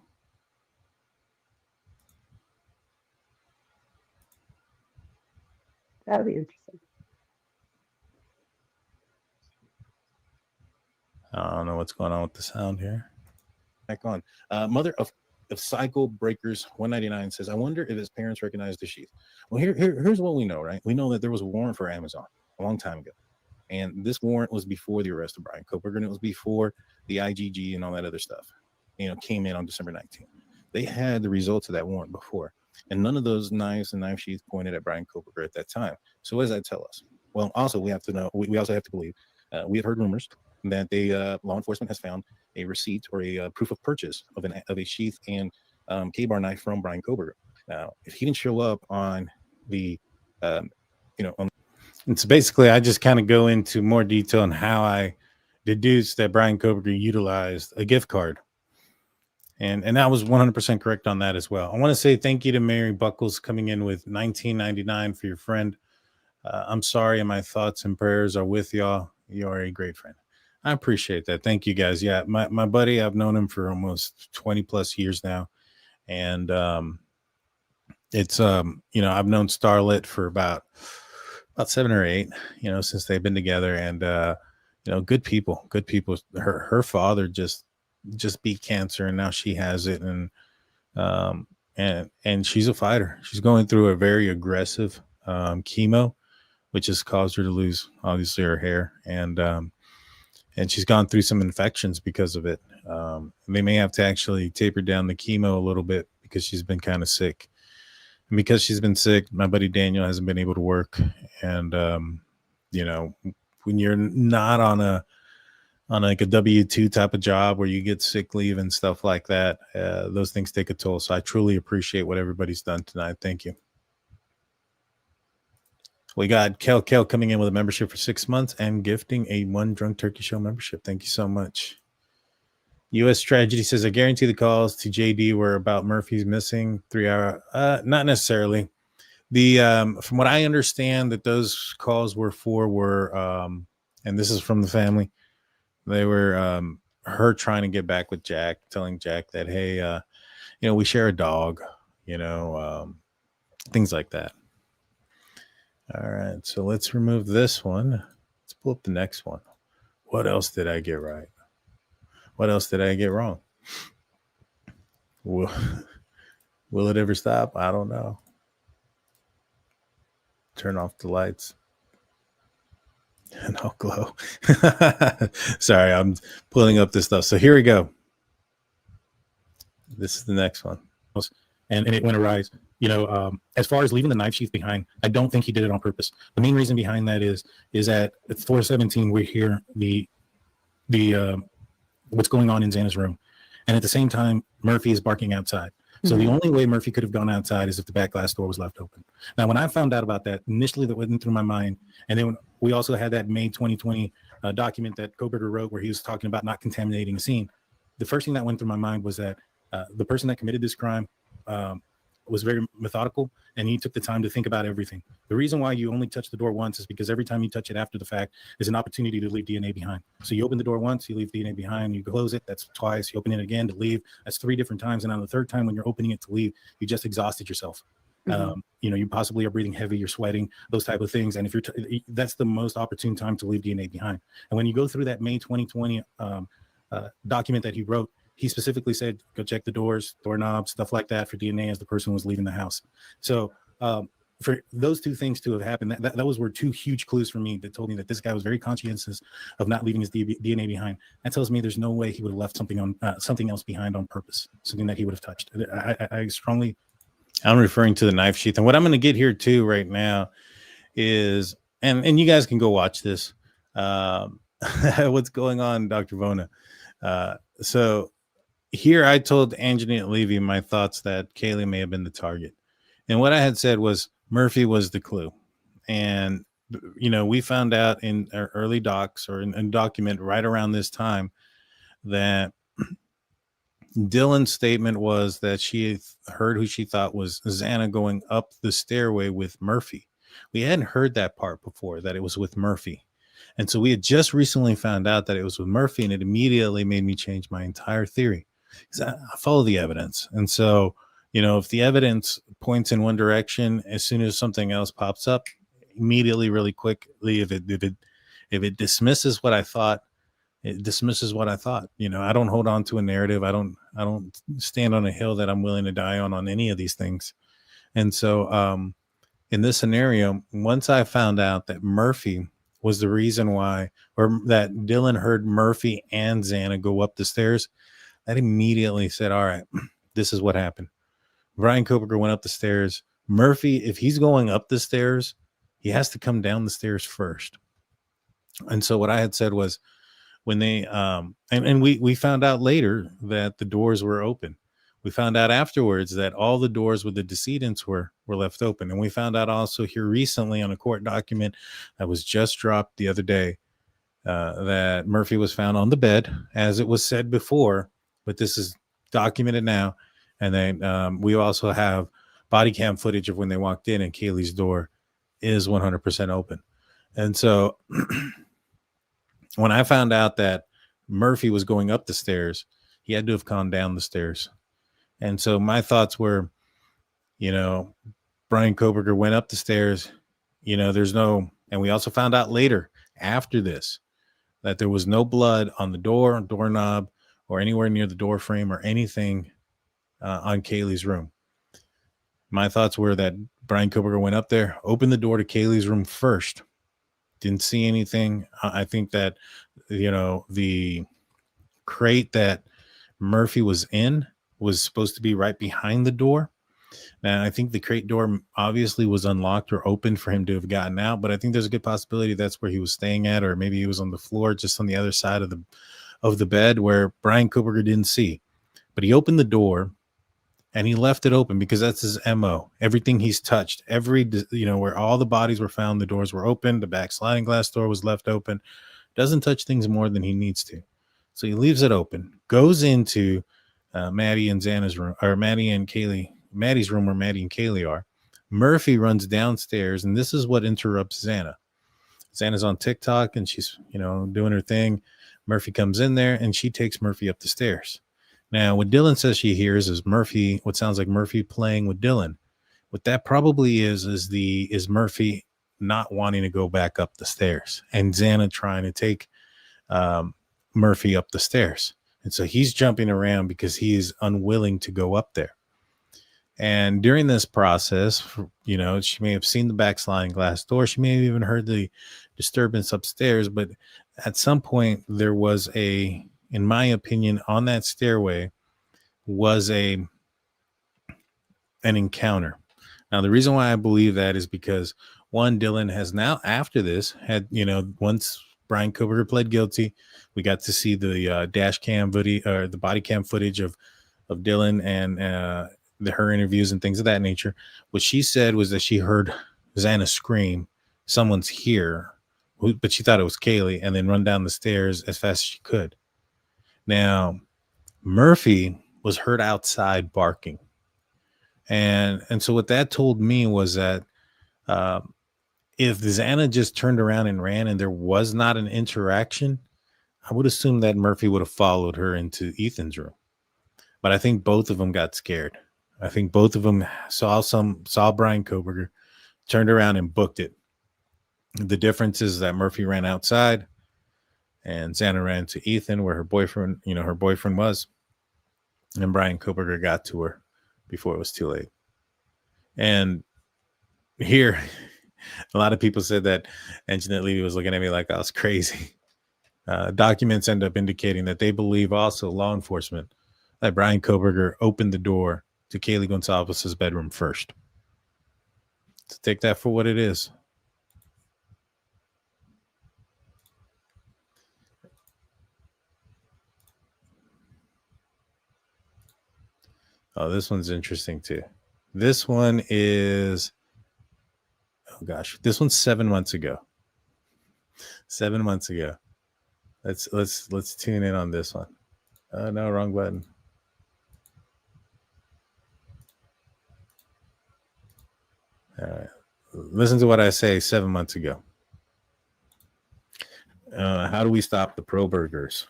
That'll be interesting. I don't know what's going on with the sound here. Back on. Mother of Cycle Breakers 199 says, I wonder if his parents recognize the sheath. Well, here's what we know, right? We know that there was a warrant for Amazon a long time ago. And this warrant was before the arrest of Bryan Kohberger, and it was before the IGG and all that other stuff, came in on December 19th. They had the results of that warrant before. And none of those knives and knife sheaths pointed at Bryan Kohberger at that time. So what does that tell us? Well, also, we have to know, we also have to believe, we have heard rumors that law enforcement has found a receipt or a proof of purchase of a sheath and K-bar knife from Bryan Kohberger. Now, if he didn't show up on the, it's basically, I just kind of go into more detail on how I deduced that Bryan Kohberger utilized a gift card. And I was 100% correct on that as well. I want to say thank you to Mary Buckles coming in with $19.99 for your friend. I'm sorry, and my thoughts and prayers are with y'all. You are a great friend. I appreciate that. Thank you, guys. Yeah, my buddy, I've known him for almost 20 plus years now. And it's, I've known Starlit for about 7 or 8, since they've been together. And, good people. Her father just beat cancer, and now she has it. And she's a fighter. She's going through a very aggressive chemo, which has caused her to lose, obviously, her hair. And she's gone through some infections because of it. They may have to actually taper down the chemo a little bit because she's been kind of sick. And because she's been sick, my buddy Daniel hasn't been able to work. And, when you're not on like a W-2 type of job where you get sick leave and stuff like that, those things take a toll. So I truly appreciate what everybody's done tonight. Thank you. We got Kel coming in with a membership for 6 months and gifting a One Drunk Turkey Show membership. Thank you so much. U.S. Tragedy says, I guarantee the calls to JD were about Murphy's missing 3 hour. Not necessarily. From what I understand, that those calls were and this is from the family. They were her trying to get back with Jack, telling Jack that, hey, we share a dog, things like that. All right, so let's remove this one. Let's pull up the next one. What else did I get right? What else did I get wrong? Will it ever stop? I don't know. Turn off the lights and I'll glow. Sorry, I'm pulling up this stuff. So here we go. This is the next one. And it went awry. As far as leaving the knife sheath behind, I don't think he did it on purpose. The main reason behind that is that at 4:17 we hear the what's going on in Xana's room, and at the same time Murphy is barking outside. So the only way Murphy could have gone outside is if the back glass door was left open. Now, when I found out about that, initially that went through my mind, and then we also had that May 2020 document that Kohberger wrote where he was talking about not contaminating the scene. The first thing that went through my mind was that the person that committed this crime was very methodical, and he took the time to think about everything. The reason why you only touch the door once is because every time you touch it after the fact is an opportunity to leave DNA behind. So you open the door once, you leave DNA behind, you close it, that's twice, you open it again to leave, that's 3 different times. And on the third time when you're opening it to leave, you just exhausted yourself. You possibly are breathing heavy, you're sweating, those type of things. And if that's the most opportune time to leave DNA behind. And when you go through that May 2020 document that he wrote, he specifically said, go check the doors, doorknobs, stuff like that for DNA as the person was leaving the house. So for those 2 things to have happened, those were 2 huge clues for me that told me that this guy was very conscientious of not leaving his DNA behind. That tells me there's no way he would have left something else behind on purpose, something that he would have touched. I'm referring to the knife sheath. And what I'm going to get here too right now is, and you guys can go watch this. What's going on, Dr. Vona? So here I told Angelina Levy my thoughts that Kaylee may have been the target. And what I had said was Murphy was the clue. And, we found out in our early docs or in document right around this time that Dylan's statement was that she had heard who she thought was Xana going up the stairway with Murphy. We hadn't heard that part before, that it was with Murphy. And so we had just recently found out that it was with Murphy, and it immediately made me change my entire theory. Because I follow the evidence. And so, if the evidence points in one direction, as soon as something else pops up, immediately, really quickly, if it dismisses what I thought, it dismisses what I thought. I don't hold on to a narrative. I don't stand on a hill that I'm willing to die on any of these things. And so in this scenario, once I found out that Murphy was the reason why, or that Dylan heard Murphy and Xana go up the stairs, that immediately said, all right, this is what happened. Bryan Kohberger went up the stairs. Murphy, if he's going up the stairs, he has to come down the stairs first. And so what I had said was, when they and we found out later that the doors were open. We found out afterwards that all the doors with the decedents were left open. And we found out also here recently on a court document that was just dropped the other day that Murphy was found on the bed, as it was said before, but this is documented now. And then we also have body cam footage of when they walked in and Kaylee's door is 100% open. And so when I found out that Murphy was going up the stairs, he had to have gone down the stairs. And so my thoughts were, Bryan Kohberger went up the stairs, there's no, and we also found out later after this that there was no blood on the doorknob, or anywhere near the door frame or anything on Kaylee's room. My thoughts were that Bryan Kohberger went up there, opened the door to Kaylee's room first, didn't see anything. I think that, the crate that Murphy was in was supposed to be right behind the door. Now, I think the crate door obviously was unlocked or open for him to have gotten out, but I think there's a good possibility that's where he was staying at, or maybe he was on the floor just on the other side of the bed where Bryan Kohberger didn't see. But he opened the door and he left it open because that's his MO. Everything he's touched, where all the bodies were found, the doors were open, the back sliding glass door was left open. Doesn't touch things more than he needs to. So he leaves it open, goes into Maddie and Xana's room, or Maddie and Kaylee, Maddie's room where Maddie and Kaylee are. Murphy runs downstairs, and this is what interrupts Xana. Xana's on TikTok, and she's, doing her thing. Murphy comes in there, and she takes Murphy up the stairs. Now, what Dylan says she hears is Murphy, what sounds like Murphy playing with Dylan. What that probably is Murphy not wanting to go back up the stairs, and Xana trying to take Murphy up the stairs. And so he's jumping around because he's unwilling to go up there. And during this process, she may have seen the back sliding glass door. She may have even heard the disturbance upstairs. But at some point, there was in my opinion, on that stairway was an encounter. Now, the reason why I believe that is because, one, Dylan has now, after this, had, once Bryan Kohberger pled guilty, we got to see the dash cam footage, or the body cam footage of Dylan and her interviews and things of that nature. What she said was that she heard Xana scream, "Someone's here," but she thought it was Kaylee, and then run down the stairs as fast as she could. Now, Murphy was heard outside barking. And so what that told me was that if Xana just turned around and ran and there was not an interaction, I would assume that Murphy would have followed her into Ethan's room. But I think both of them got scared. I think both of them saw Bryan Kohberger, turned around and booked it. The difference is that Murphy ran outside and Xana ran to Ethan where her boyfriend was. And Bryan Kohberger got to her before it was too late. And here, a lot of people said that Anjanette Levy was looking at me like I was crazy. Documents end up indicating that they believe also, law enforcement, that Bryan Kohberger opened the door to Kaylee Goncalves' bedroom first. So take that for what it is. Oh, this one's interesting too. This one is, this one's 7 months ago. 7 months ago. Let's tune in on this one. Oh no, wrong button. Listen to what I say 7 months ago. How do we stop the pro burgers?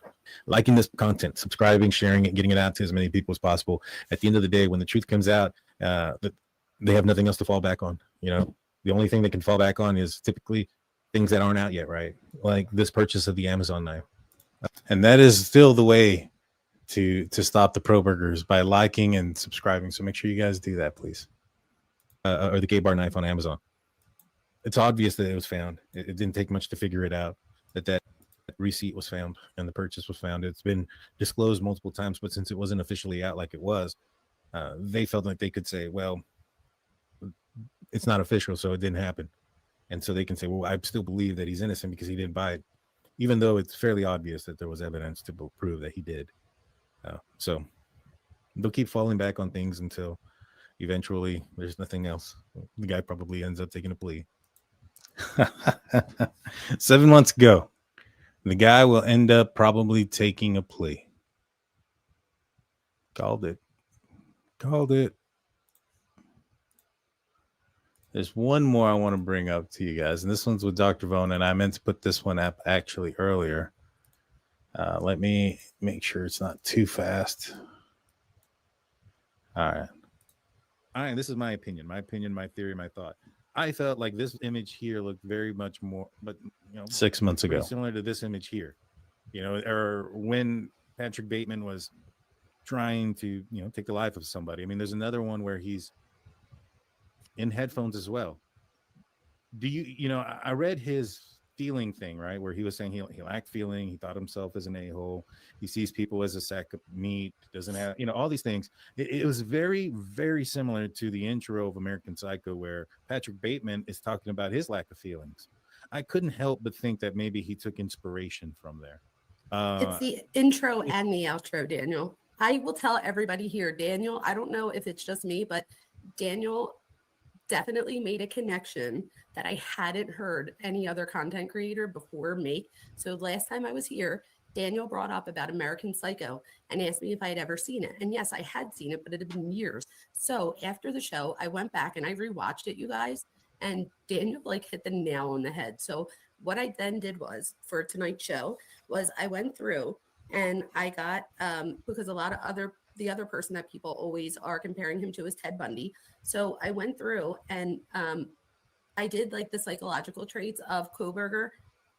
Liking this content, subscribing, sharing it, getting it out to as many people as possible. At the end of the day, when the truth comes out, they have nothing else to fall back on. You know, the only thing they can fall back on is typically things that aren't out yet, right? Like this purchase of the Amazon knife. And that is still the way to stop the pro burgers, by liking and subscribing. So make sure you guys do that, please. Or the gay bar knife on Amazon. It's obvious that it was found. It didn't take much to figure it out that receipt was found and the purchase was found. It's been disclosed multiple times, but since it wasn't officially out like it was, they felt like they could say, well, it's not official, so it didn't happen. And so they can say, well, I still believe that he's innocent because he didn't buy it, even though it's fairly obvious that there was evidence to prove that he did. So they'll keep falling back on things until eventually there's nothing else. The guy probably ends up taking a plea. 7 months ago, the guy will end up probably taking a plea. Called it. There's one more I want to bring up to you guys, and this one's with Dr. Vaughn, and I meant to put this one up actually earlier. Let me make sure it's not too fast. All right. This is my opinion, my theory, my thought. I felt like this image here looked very much more, but 6 months ago, similar to this image here, or when Patrick Bateman was trying to, take the life of somebody. I mean, there's another one where he's in headphones as well. Do I read his feeling thing, right? Where he was saying he lacked feeling. He thought himself as an a-hole. He sees people as a sack of meat, doesn't have, all these things. It was very, very similar to the intro of American Psycho, where Patrick Bateman is talking about his lack of feelings. I couldn't help but think that maybe he took inspiration from there. It's the intro and the outro, Daniel. I will tell everybody here, Daniel, I don't know if it's just me, but Daniel definitely made a connection that I hadn't heard any other content creator before make. So last time I was here, Daniel brought up about American Psycho and asked me if I had ever seen it. And yes, I had seen it, but it had been years. So after the show, I went back and I rewatched it, you guys, and Daniel hit the nail on the head. So what I then did was, for tonight's show, was I went through and I got, because a lot of the other person that people always are comparing him to is Ted Bundy. So I went through and I did the psychological traits of Kohberger.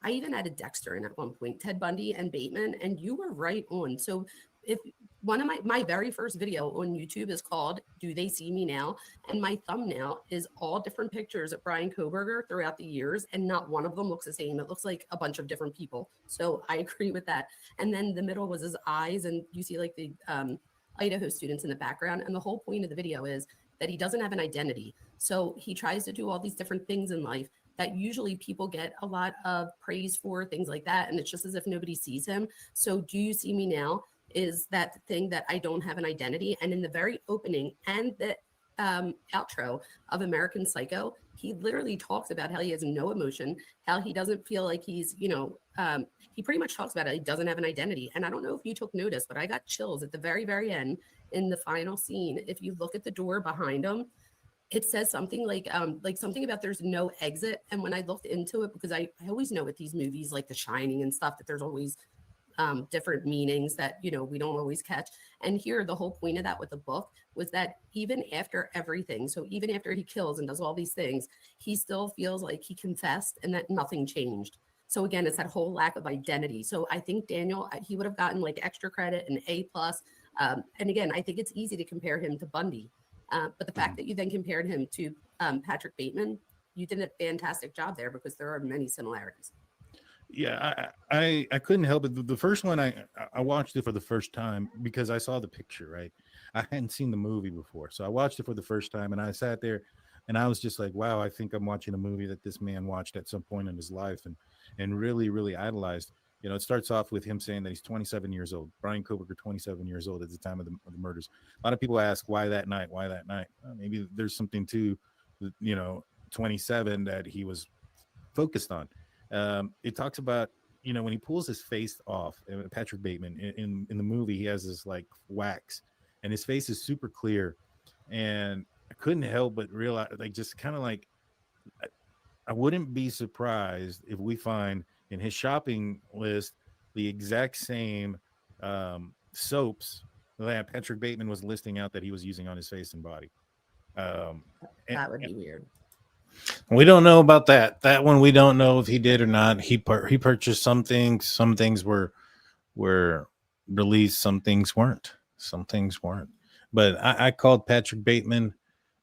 I even added Dexter in at one point, Ted Bundy and Bateman, and you were right on. So if one of my very first video on YouTube is called Do They See Me Now? And my thumbnail is all different pictures of Bryan Kohberger throughout the years, and not one of them looks the same. It looks like a bunch of different people. So I agree with that. And then the middle was his eyes, and you see the Idaho students in the background. And the whole point of the video is that he doesn't have an identity. So he tries to do all these different things in life that usually people get a lot of praise for, things like that. And it's just as if nobody sees him. So Do You See Me Now is that thing that I don't have an identity. And in the very opening and the outro of American Psycho, he literally talks about how he has no emotion, how he doesn't feel like he's, he pretty much talks about it. He doesn't have an identity. And I don't know if you took notice, but I got chills at the very, very end in the final scene. If you look at the door behind him, it says something like something about there's no exit. And when I looked into it, because I always know with these movies like The Shining and stuff, that there's always different meanings that, we don't always catch. And here, the whole point of that with the book was that even after everything, so even after he kills and does all these things, he still feels like he confessed and that nothing changed. So again, it's that whole lack of identity. So I think Daniel, he would have gotten extra credit, an A+. And again, I think it's easy to compare him to Bundy. But the fact that you then compared him to Patrick Bateman, you did a fantastic job there, because there are many similarities. Yeah, I couldn't help it. The first one, I watched it for the first time because I saw the picture, right? I hadn't seen the movie before. So I watched it for the first time, and I sat there and I was just like, wow, I think I'm watching a movie that this man watched at some point in his life and really, really idolized. It starts off with him saying that he's 27 years old. Bryan Kohberger, 27 years old at the time of the murders. A lot of people ask, why that night? Why that night? Maybe there's something to, 27 that he was focused on. It talks about, when he pulls his face off, Patrick Bateman in the movie, he has this wax, and his face is super clear. And couldn't help but realize, like, just kind of like, I wouldn't be surprised if we find in his shopping list the exact same soaps that Patrick Bateman was listing out that he was using on his face and body. That would be weird. We don't know about that. That one we don't know if he did or not. He purchased some things. Some things were released. Some things weren't. But I called Patrick Bateman.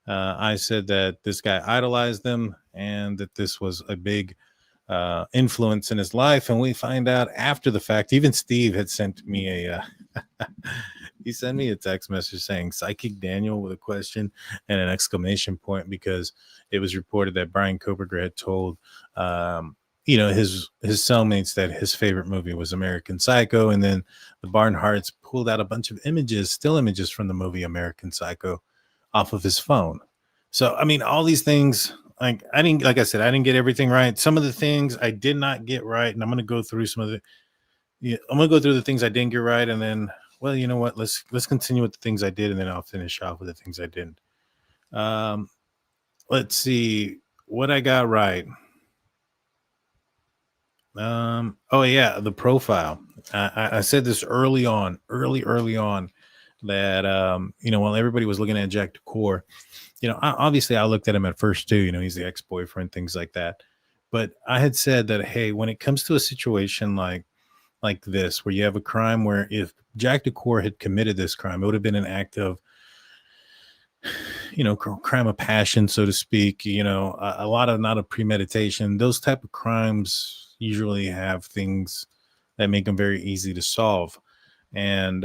I said that this guy idolized them and that this was a big influence in his life. And we find out after the fact. Even Steve had sent me a he sent me a text message saying "Psychic Daniel" with a question and an exclamation point, because it was reported that Bryan Kohberger had told his cellmates that his favorite movie was American Psycho, and then the Barnharts pulled out a bunch of still images from the movie American Psycho off of his phone. So I mean, all these things, like I didn't get everything right. Some of the things I did not get right, and I'm going to go through some of the I'm going to go through the things I didn't get right, and then, well, you know what? Let's continue with the things I did, and then I'll finish off with the things I didn't. Let's see what I got right. Oh yeah, the profile. I said this early on that while everybody was looking at Jack DeCore, obviously I looked at him at first too. He's the ex-boyfriend, things like that. But I had said that, hey, when it comes to a situation like this, where you have a crime where if Jack DeCore had committed this crime, it would have been an act of, crime of passion, so to speak, a lot of not a premeditation. Those type of crimes usually have things that make them very easy to solve. And,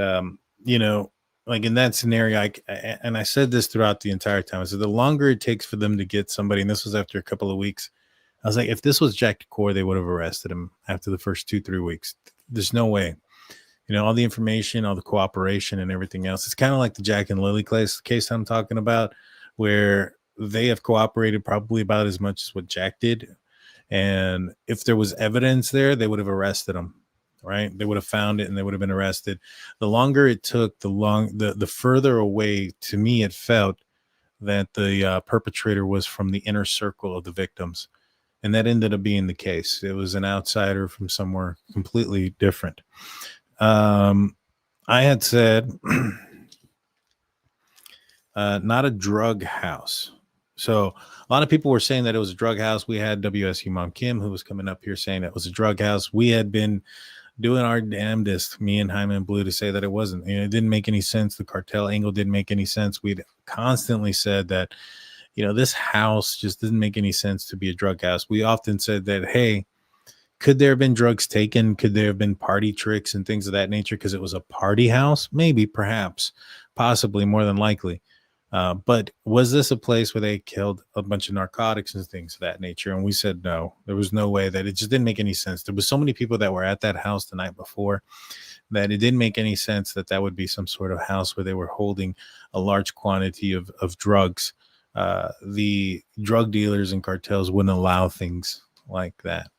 like in that scenario, I said this throughout the entire time. I said, the longer it takes for them to get somebody, and this was after a couple of weeks, I was like, if this was Jack DeCore, they would have arrested him after the first 2-3 weeks. There's no way. All the information, all the cooperation and everything else. It's kind of like the Jack and Lily case I'm talking about, where they have cooperated probably about as much as what Jack did. And if there was evidence there, they would have arrested him, right? They would have found it and they would have been arrested. The longer it took, the further away, to me, it felt that the perpetrator was from the inner circle of the victims. And that ended up being the case. It was an outsider from somewhere completely different. I had said not a drug house. So a lot of people were saying that it was a drug house. We had WSU Mom Kim, who was coming up here, saying it was a drug house. We had been doing our damnedest, me and Hyman Blue, to say that it wasn't. It didn't make any sense. The cartel angle didn't make any sense. We'd constantly said that, this house just didn't make any sense to be a drug house. We often said that, hey, could there have been drugs taken? Could there have been party tricks and things of that nature? Because it was a party house? Maybe, perhaps, possibly, more than likely. But was this a place where they killed a bunch of narcotics and things of that nature? And we said no. There was no way. That it just didn't make any sense. There was so many people that were at that house the night before that it didn't make any sense that would be some sort of house where they were holding a large quantity of drugs. The drug dealers and cartels wouldn't allow things like that.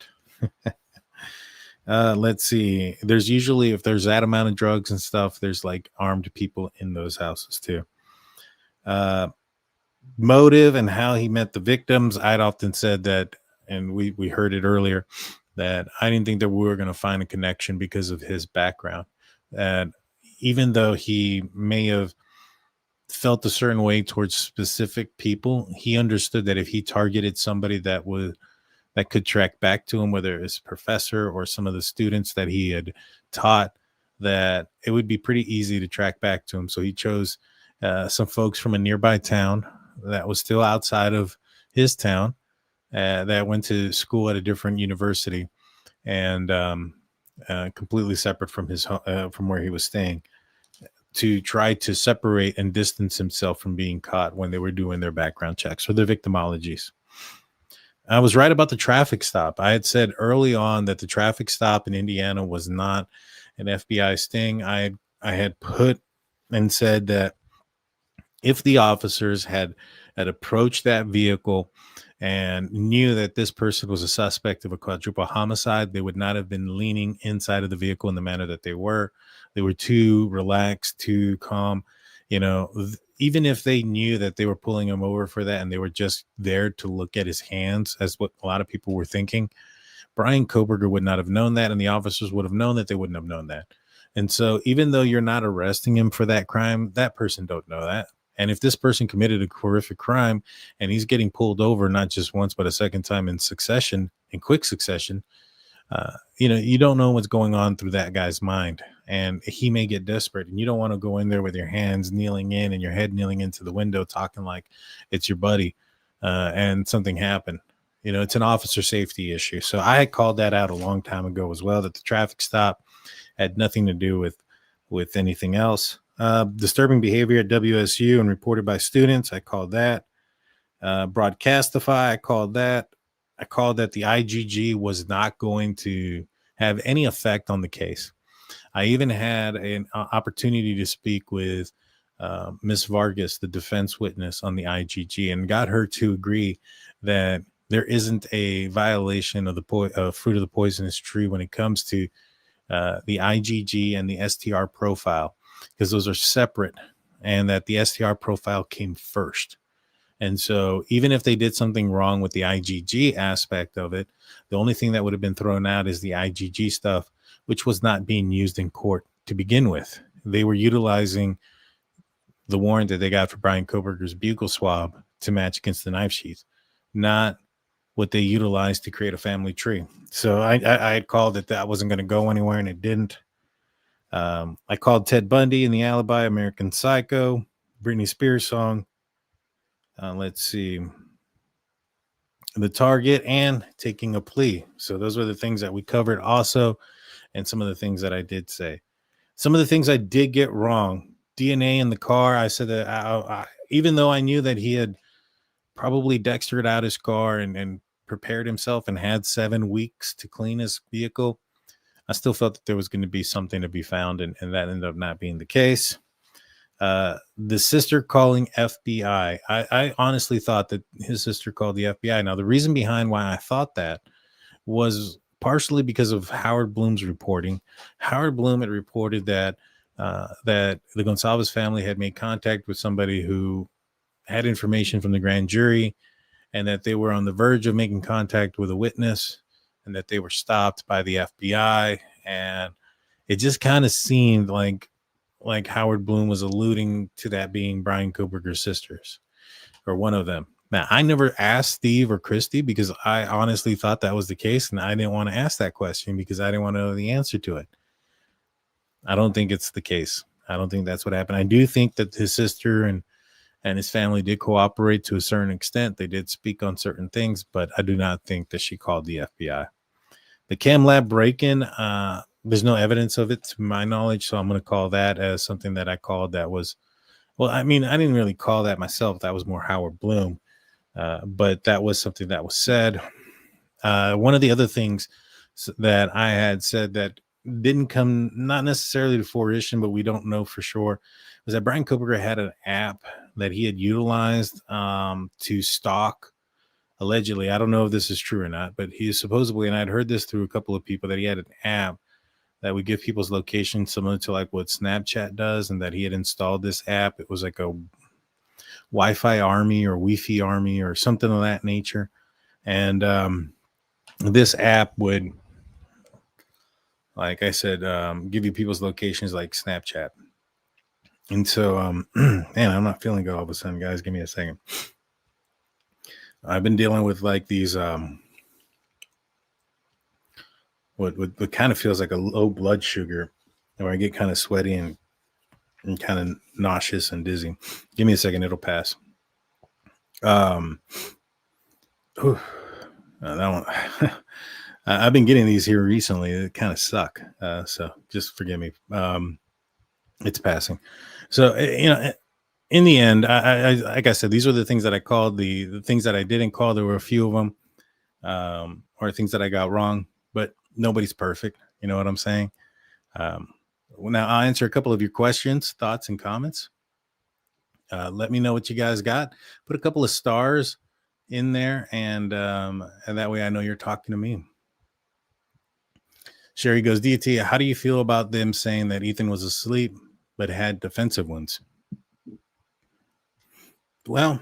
Let's see. There's usually, if there's that amount of drugs and stuff, there's like armed people in those houses too. Motive and how he met the victims. I'd often said that, and we heard it earlier, that I didn't think that we were going to find a connection because of his background. And even though he may have felt a certain way towards specific people, he understood that if he targeted somebody that could track back to him, whether it's a professor or some of the students that he had taught, that it would be pretty easy to track back to him. So he chose some folks from a nearby town that was still outside of his town, that went to school at a different university and completely separate from his from where he was staying, to try to separate and distance himself from being caught when they were doing their background checks or their victimologies. I was right about the traffic stop. I had said early on that the traffic stop in Indiana was not an FBI sting. I had put and said that if the officers had approached that vehicle and knew that this person was a suspect of a quadruple homicide, they would not have been leaning inside of the vehicle in the manner that they were. They were too relaxed, too calm. Even if they knew that they were pulling him over for that and they were just there to look at his hands, as what a lot of people were thinking, Bryan Kohberger would not have known that, and the officers would have known that they wouldn't have known that. And so even though you're not arresting him for that crime, that person don't know that. And if this person committed a horrific crime and he's getting pulled over not just once but a second time in quick succession, you don't know what's going on through that guy's mind, and he may get desperate, and you don't want to go in there with your hands kneeling in and your head kneeling into the window talking like it's your buddy, and something happened. It's an officer safety issue. So I had called that out a long time ago as well, that the traffic stop had nothing to do with anything else. Disturbing behavior at WSU and reported by students, I called that. Broadcastify, I called that. I called that the IGG was not going to have any effect on the case. I even had an opportunity to speak with Miss Vargas, the defense witness on the IGG, and got her to agree that there isn't a violation of the fruit of the poisonous tree when it comes to the IGG and the STR profile, because those are separate, and that the STR profile came first. And so even if they did something wrong with the IGG aspect of it, the only thing that would have been thrown out is the IGG stuff, which was not being used in court to begin with. They were utilizing the warrant that they got for Bryan Kohberger's buccal swab to match against the knife sheath, not what they utilized to create a family tree. So I had called that wasn't going to go anywhere, and it didn't. I called Ted Bundy in the alibi, American Psycho, Britney Spears song. Let's see, the target, and taking a plea. So those were the things that we covered also, and some of the things that I did say. Some of the things I did get wrong. DNA in the car. I said that even though I knew that he had probably dextered out his car and prepared himself and had 7 weeks to clean his vehicle, I still felt that there was going to be something to be found, and that ended up not being the case. The sister calling FBI. I honestly thought that his sister called the FBI. Now, the reason behind why I thought that was partially because of Howard Bloom's reporting. Howard Bloom had reported that the Gonzales family had made contact with somebody who had information from the grand jury, and that they were on the verge of making contact with a witness, and that they were stopped by the FBI. And it just kind of seemed like Howard Bloom was alluding to that being Bryan Kohberger's sisters, or one of them. Now, I never asked Steve or Christy because I honestly thought that was the case, and I didn't want to ask that question because I didn't want to know the answer to it. I don't think it's the case. I don't think that's what happened. I do think that his sister and his family did cooperate to a certain extent. They did speak on certain things, but I do not think that she called the FBI. The Cam Lab break-in, there's no evidence of it to my knowledge, so I'm going to call that as something that I called that was, well, I mean, I didn't really call that myself. That was more Howard Bloom, but that was something that was said. One of the other things that I had said that didn't come, not necessarily to fruition, but we don't know for sure, was that Bryan Kohberger had an app that he had utilized to stalk, allegedly. I don't know if this is true or not, but he supposedly, and I'd heard this through a couple of people, that he had an app that would give people's location similar to like what Snapchat does, and that he had installed this app. It was like a Wi-Fi army or Wi-Fi army or something of that nature. And this app would, like I said, give you people's locations like Snapchat. And so, man, I'm not feeling good all of a sudden, guys. Give me a second. I've been dealing with like these, what kind of feels like a low blood sugar, where I get kind of sweaty and kind of nauseous and dizzy. Give me a second. It'll pass. That one, I've been getting these here recently. They kind of suck. So just forgive me. It's passing. So, in the end, I like I said, these were the things that I called. The things that I didn't call, there were a few of them, or things that I got wrong, but nobody's perfect. You know what I'm saying? Now I'll answer a couple of your questions, thoughts, and comments. Let me know what you guys got. Put a couple of stars in there, and that way I know you're talking to me. Sherry goes, DT, how do you feel about them saying that Ethan was asleep but had defensive ones? Well,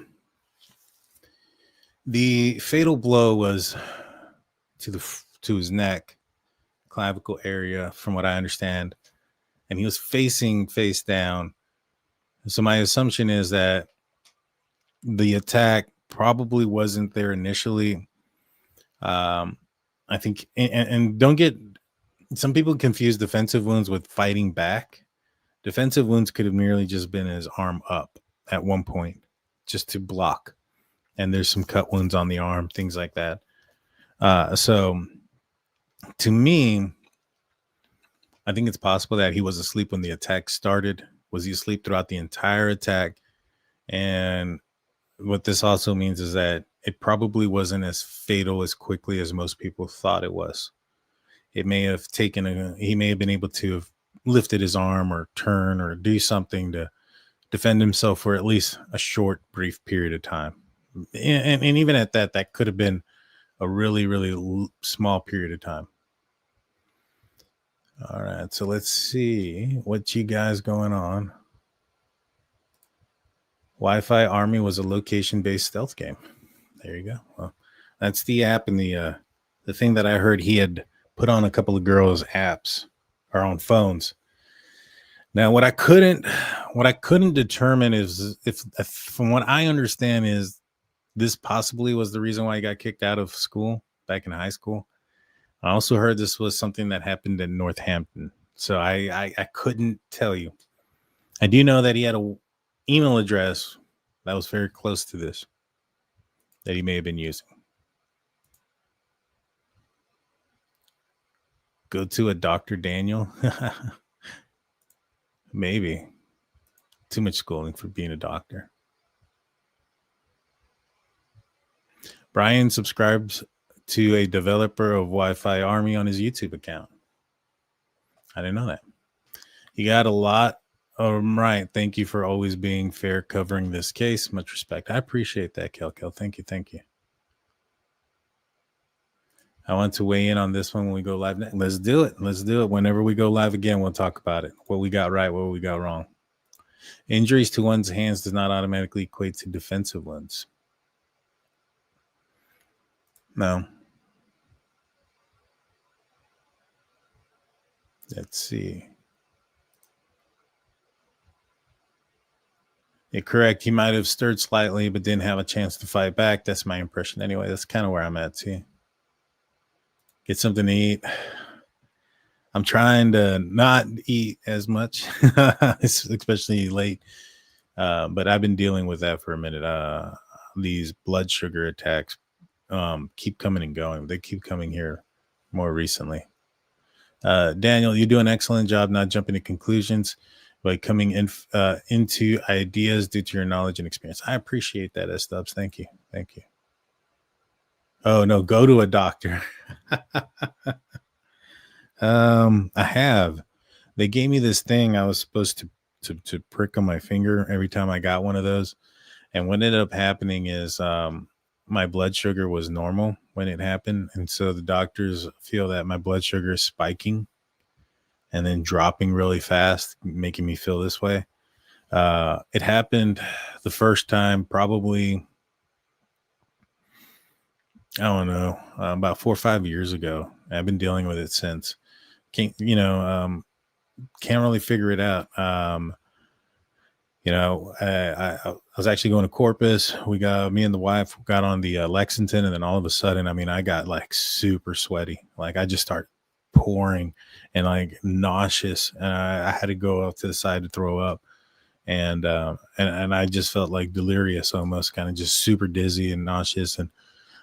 the fatal blow was to his neck, clavicle area, from what I understand, and he was facing face down. So my assumption is that the attack probably wasn't there initially. I think, and don't get, some people confuse defensive wounds with fighting back. Defensive wounds could have merely just been his arm up at one point, just to block. And there's some cut wounds on the arm, things like that. So to me, I think it's possible that he was asleep when the attack started. Was he asleep throughout the entire attack? And what this also means is that it probably wasn't as fatal as quickly as most people thought it was. It may have taken he may have been able to have lifted his arm or turn or do something to defend himself for at least a short, brief period of time. And even at that, that could have been a really, really small period of time. All right, so let's see what you guys going on. Wi-Fi Army was a location-based stealth game. There you go. Well, that's the app and the thing that I heard he had put on a couple of girls' apps or on phones. Now, what I couldn't determine is if from what I understand is this possibly was the reason why he got kicked out of school back in high school. I also heard this was something that happened in Northampton. So I couldn't tell you. I do know that he had an email address that was very close to this that he may have been using. Go to a Dr. Daniel. Maybe. Too much schooling for being a doctor. Brian subscribes to a developer of Wi-Fi Army on his YouTube account. I didn't know that. You got a lot. Right. Thank you for always being fair covering this case. Much respect. I appreciate that, Kel. Thank you. Thank you. I want to weigh in on this one when we go live. Let's do it. Let's do it. Whenever we go live again, we'll talk about it. What we got right, what we got wrong. Injuries to one's hands does not automatically equate to defensive ones. No. Let's see. You're correct. He might have stirred slightly, but didn't have a chance to fight back. That's my impression. Anyway, that's kind of where I'm at, too. Get something to eat. I'm trying to not eat as much, especially late. But I've been dealing with that for a minute. These blood sugar attacks keep coming and going. They keep coming here more recently. Daniel, you do an excellent job not jumping to conclusions, but coming in into ideas due to your knowledge and experience. I appreciate that, S-Dubs. Thank you. Thank you. Oh, no, go to a doctor. I have. They gave me this thing I was supposed to prick on my finger every time I got one of those. And what ended up happening is my blood sugar was normal when it happened. And so the doctors feel that my blood sugar is spiking and then dropping really fast, making me feel this way. It happened the first time probably, I don't know, about 4 or 5 years ago. I've been dealing with it since. Can't really figure it out. I was actually going to Corpus. Me and the wife got on the Lexington, and then all of a sudden, I got like super sweaty. Like I just start pouring and like nauseous, and I had to go up to the side to throw up, and I just felt like delirious, almost kind of just super dizzy and nauseous. And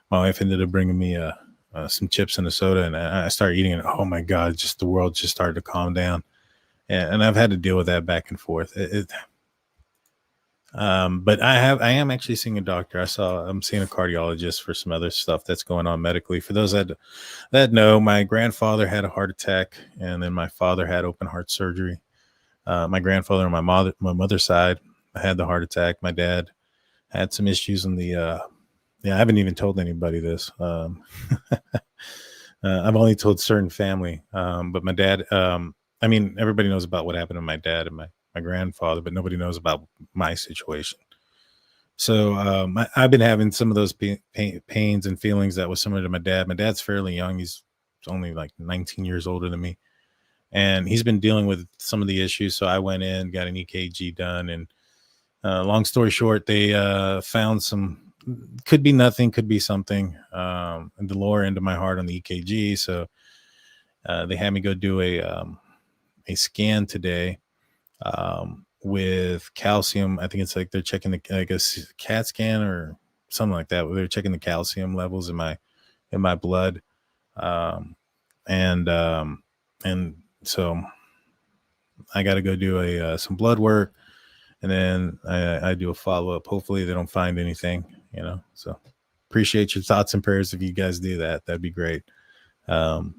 my wife ended up bringing me some chips and a soda, and I started eating it. Oh my God, just the world just started to calm down. And I've had to deal with that back and forth. But I am actually seeing a doctor. I'm seeing a cardiologist for some other stuff that's going on medically. For those that know, my grandfather had a heart attack, and then my father had open heart surgery. My grandfather on my mother's side had the heart attack. My dad had some issues in the I haven't even told anybody this. I've only told certain family. But my dad, everybody knows about what happened to my dad and my grandfather, but nobody knows about my situation. So I've been having some of those pains and feelings that was similar to my dad. My dad's fairly young. He's only like 19 years older than me. And he's been dealing with some of the issues. So I went in, got an EKG done. And long story short, they found some, could be nothing, could be something in the lower end of my heart on the EKG. So they had me go do a scan today. With calcium. I think it's like they're checking the, I guess, CAT scan or something like that. They're checking the calcium levels in my blood. And so I got to go do some blood work, and then I do a follow-up. Hopefully they don't find anything, so appreciate your thoughts and prayers. If you guys do that, that'd be great. But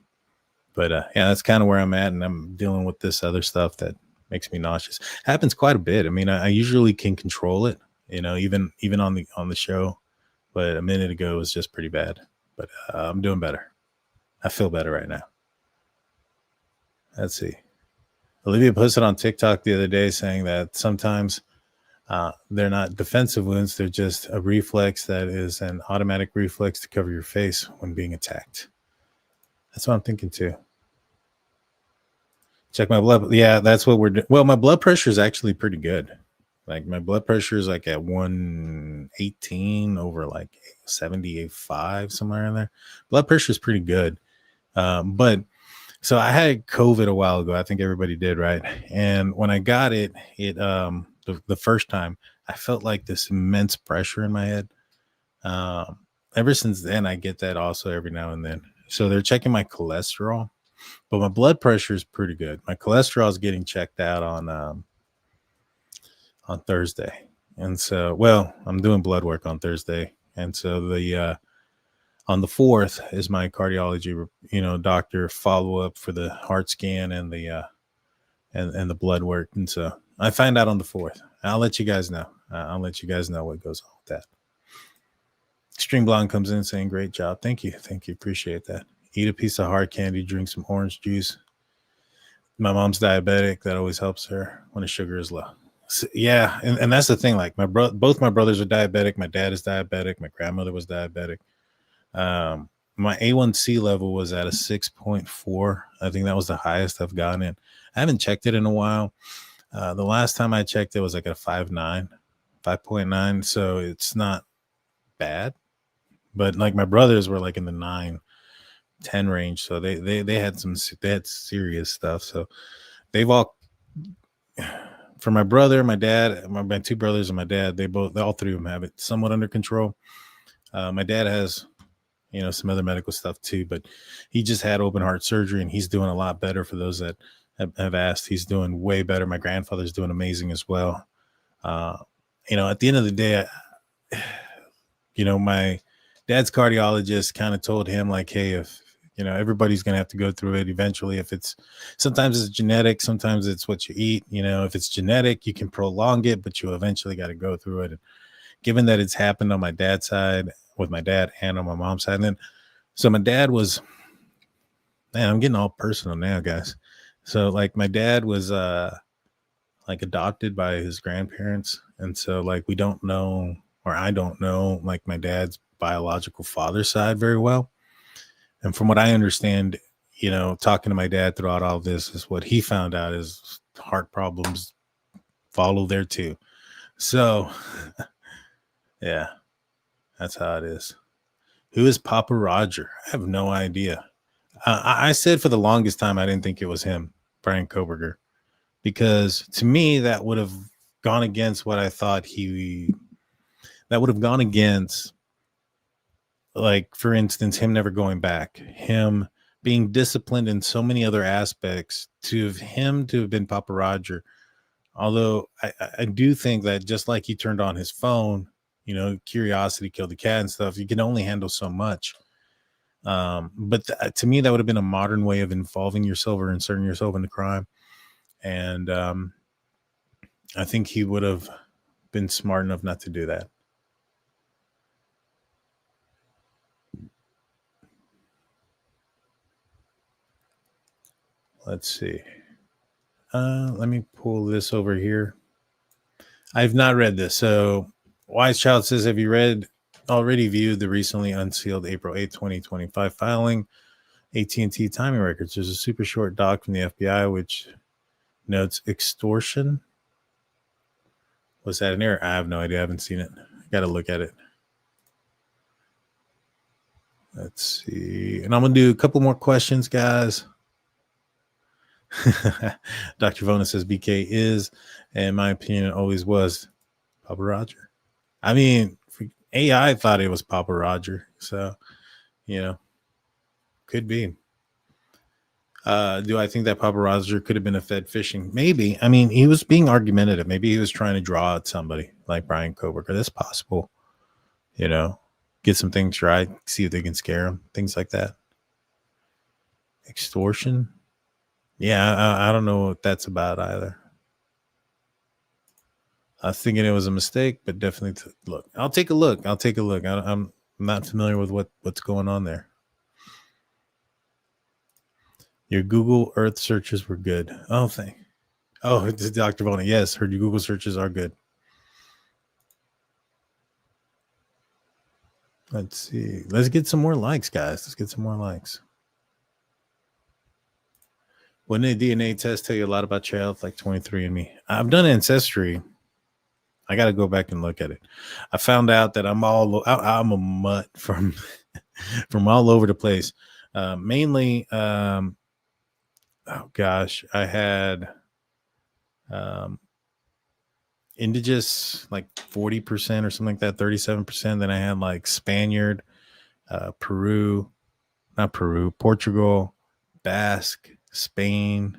yeah, that's kind of where I'm at, and I'm dealing with this other stuff that makes me nauseous. Happens quite a bit. I mean, I usually can control it, even on the show, but a minute ago was just pretty bad. But I'm doing better. I feel better right now. Let's see. Olivia posted on TikTok the other day saying that sometimes they're not defensive wounds. They're just a reflex that is an automatic reflex to cover your face when being attacked. That's what I'm thinking too. Check my blood. Yeah, that's what we're doing. Well, my blood pressure is actually pretty good. Like my blood pressure is like at 118 over like 75, somewhere in there. Blood pressure is pretty good. But so I had COVID a while ago. I think everybody did, right? And when I got it, the first time, I felt like this immense pressure in my head. Ever since then, I get that also every now and then. So they're checking my cholesterol. But my blood pressure is pretty good. My cholesterol is getting checked out on Thursday. And so, well, I'm doing blood work on Thursday. And so on the 4th is my cardiology, doctor follow-up for the heart scan and the and the blood work. And so I find out on the 4th. I'll let you guys know. I'll let you guys know what goes on with that. Extreme Blonde comes in saying, great job. Thank you. Appreciate that. Eat a piece of hard candy, drink some orange juice. My mom's diabetic. That always helps her when the sugar is low. So, yeah, and that's the thing. Like both my brothers are diabetic. My dad is diabetic. My grandmother was diabetic. My A1C level was at a 6.4. I think that was the highest I've gotten it. I haven't checked it in a while. The last time I checked, it was like a 5.9. So it's not bad. But like my brothers were like in the 9-10 range, so they had serious stuff. So they've all, for my brother, my dad, my two brothers and my dad, all three of them have it somewhat under control. My dad has some other medical stuff too, but he just had open heart surgery and he's doing a lot better. For those that have asked, he's doing way better. My grandfather's doing amazing as well. At the end of the day, my dad's cardiologist kind of told him like, hey, if everybody's going to have to go through it eventually. Sometimes it's genetic, sometimes it's what you eat. If it's genetic, you can prolong it, but you eventually got to go through it. And given that it's happened on my dad's side with my dad and on my mom's side, and then so my dad was, man, I'm getting all personal now, guys. So like my dad was like adopted by his grandparents, and so like we don't know, or I don't know, like my dad's biological father's side very well. And from what I understand, talking to my dad throughout all this, is what he found out is heart problems follow there too. So yeah, that's how it is. Who is Papa Roger? I have no idea. I said for the longest time, I didn't think it was him, Bryan Kohberger, because to me, that would have gone against what I thought that would have gone against, like, for instance, him never going back, him being disciplined in so many other aspects, to have been Papa Roger. Although I do think that just like he turned on his phone, curiosity killed the cat and stuff, you can only handle so much. But to me, that would have been a modern way of involving yourself or inserting yourself into crime. And I think he would have been smart enough not to do that. Let's see. Let me pull this over here. I've not read this. So Wise Child says, have you already viewed the recently unsealed April 8th, 2025 filing AT&T timing records? There's a super short doc from the FBI which notes extortion. Was that an error? I have no idea. I haven't seen it. Got to look at it. Let's see. And I'm going to do a couple more questions, guys. Dr. Vona says BK is, in my opinion, always was Papa Roger. I mean, AI thought it was Papa Roger. So, could be. Do I think that Papa Roger could have been a Fed fishing? Maybe. I mean, he was being argumentative. Maybe he was trying to draw out somebody like Bryan Kohberger. That's possible. Get some things right, see if they can scare him, things like that. Extortion. Yeah, I don't know what that's about either. I was thinking it was a mistake, but definitely look. I'll take a look. I'm not familiar with what's going on there. Your Google Earth searches were good. Oh, it's Dr. Vona. Yes, heard your Google searches are good. Let's see. Let's get some more likes, guys. Let's get some more likes. Wouldn't a DNA test tell you a lot about your health, like 23andMe? I've done Ancestry. I got to go back and look at it. I found out that I'm a mutt from all over the place. Mainly, I had indigenous like 40% or something like that, 37%. Then I had like Spaniard, Portugal, Basque, Spain,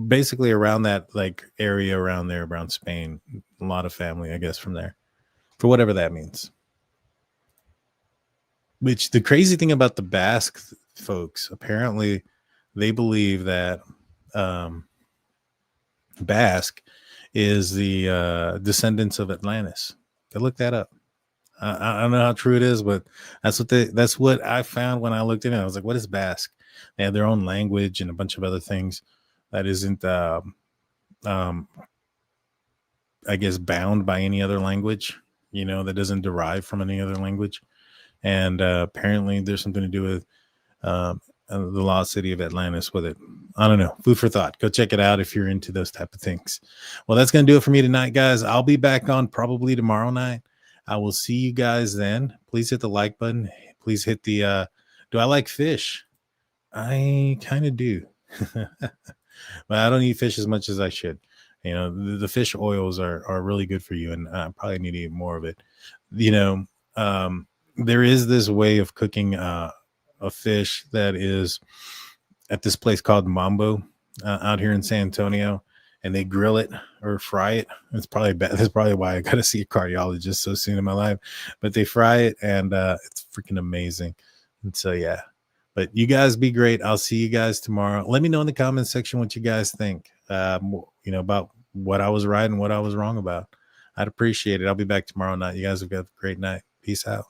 basically around that like area around there, around Spain. A lot of family, I guess, from there, for whatever that means. Which the crazy thing about the Basque folks, apparently they believe that Basque is the descendants of Atlantis. Go look that up. I don't know how true it is, but that's what I found when I looked in it. I was like, what is Basque? They have their own language and a bunch of other things that isn't I guess bound by any other language, that doesn't derive from any other language. And apparently there's something to do with the lost city of Atlantis with it. I don't know. Food for thought. Go check it out if you're into those type of things. Well, that's going to do it for me tonight, guys. I'll be back on probably tomorrow night. I will see you guys then. Please hit the like button. Please hit the do I like fish? I kind of do. But I don't eat fish as much as I should. The fish oils are really good for you, and I probably need to eat more of it. There is this way of cooking a fish that is at this place called Mambo out here in San Antonio, and they grill it or fry it. It's probably bad. That's probably why I got to see a cardiologist so soon in my life. But they fry it, and it's freaking amazing. And so, yeah. But you guys be great. I'll see you guys tomorrow. Let me know in the comments section what you guys think, about what I was right and what I was wrong about. I'd appreciate it. I'll be back tomorrow night. You guys have got a great night. Peace out.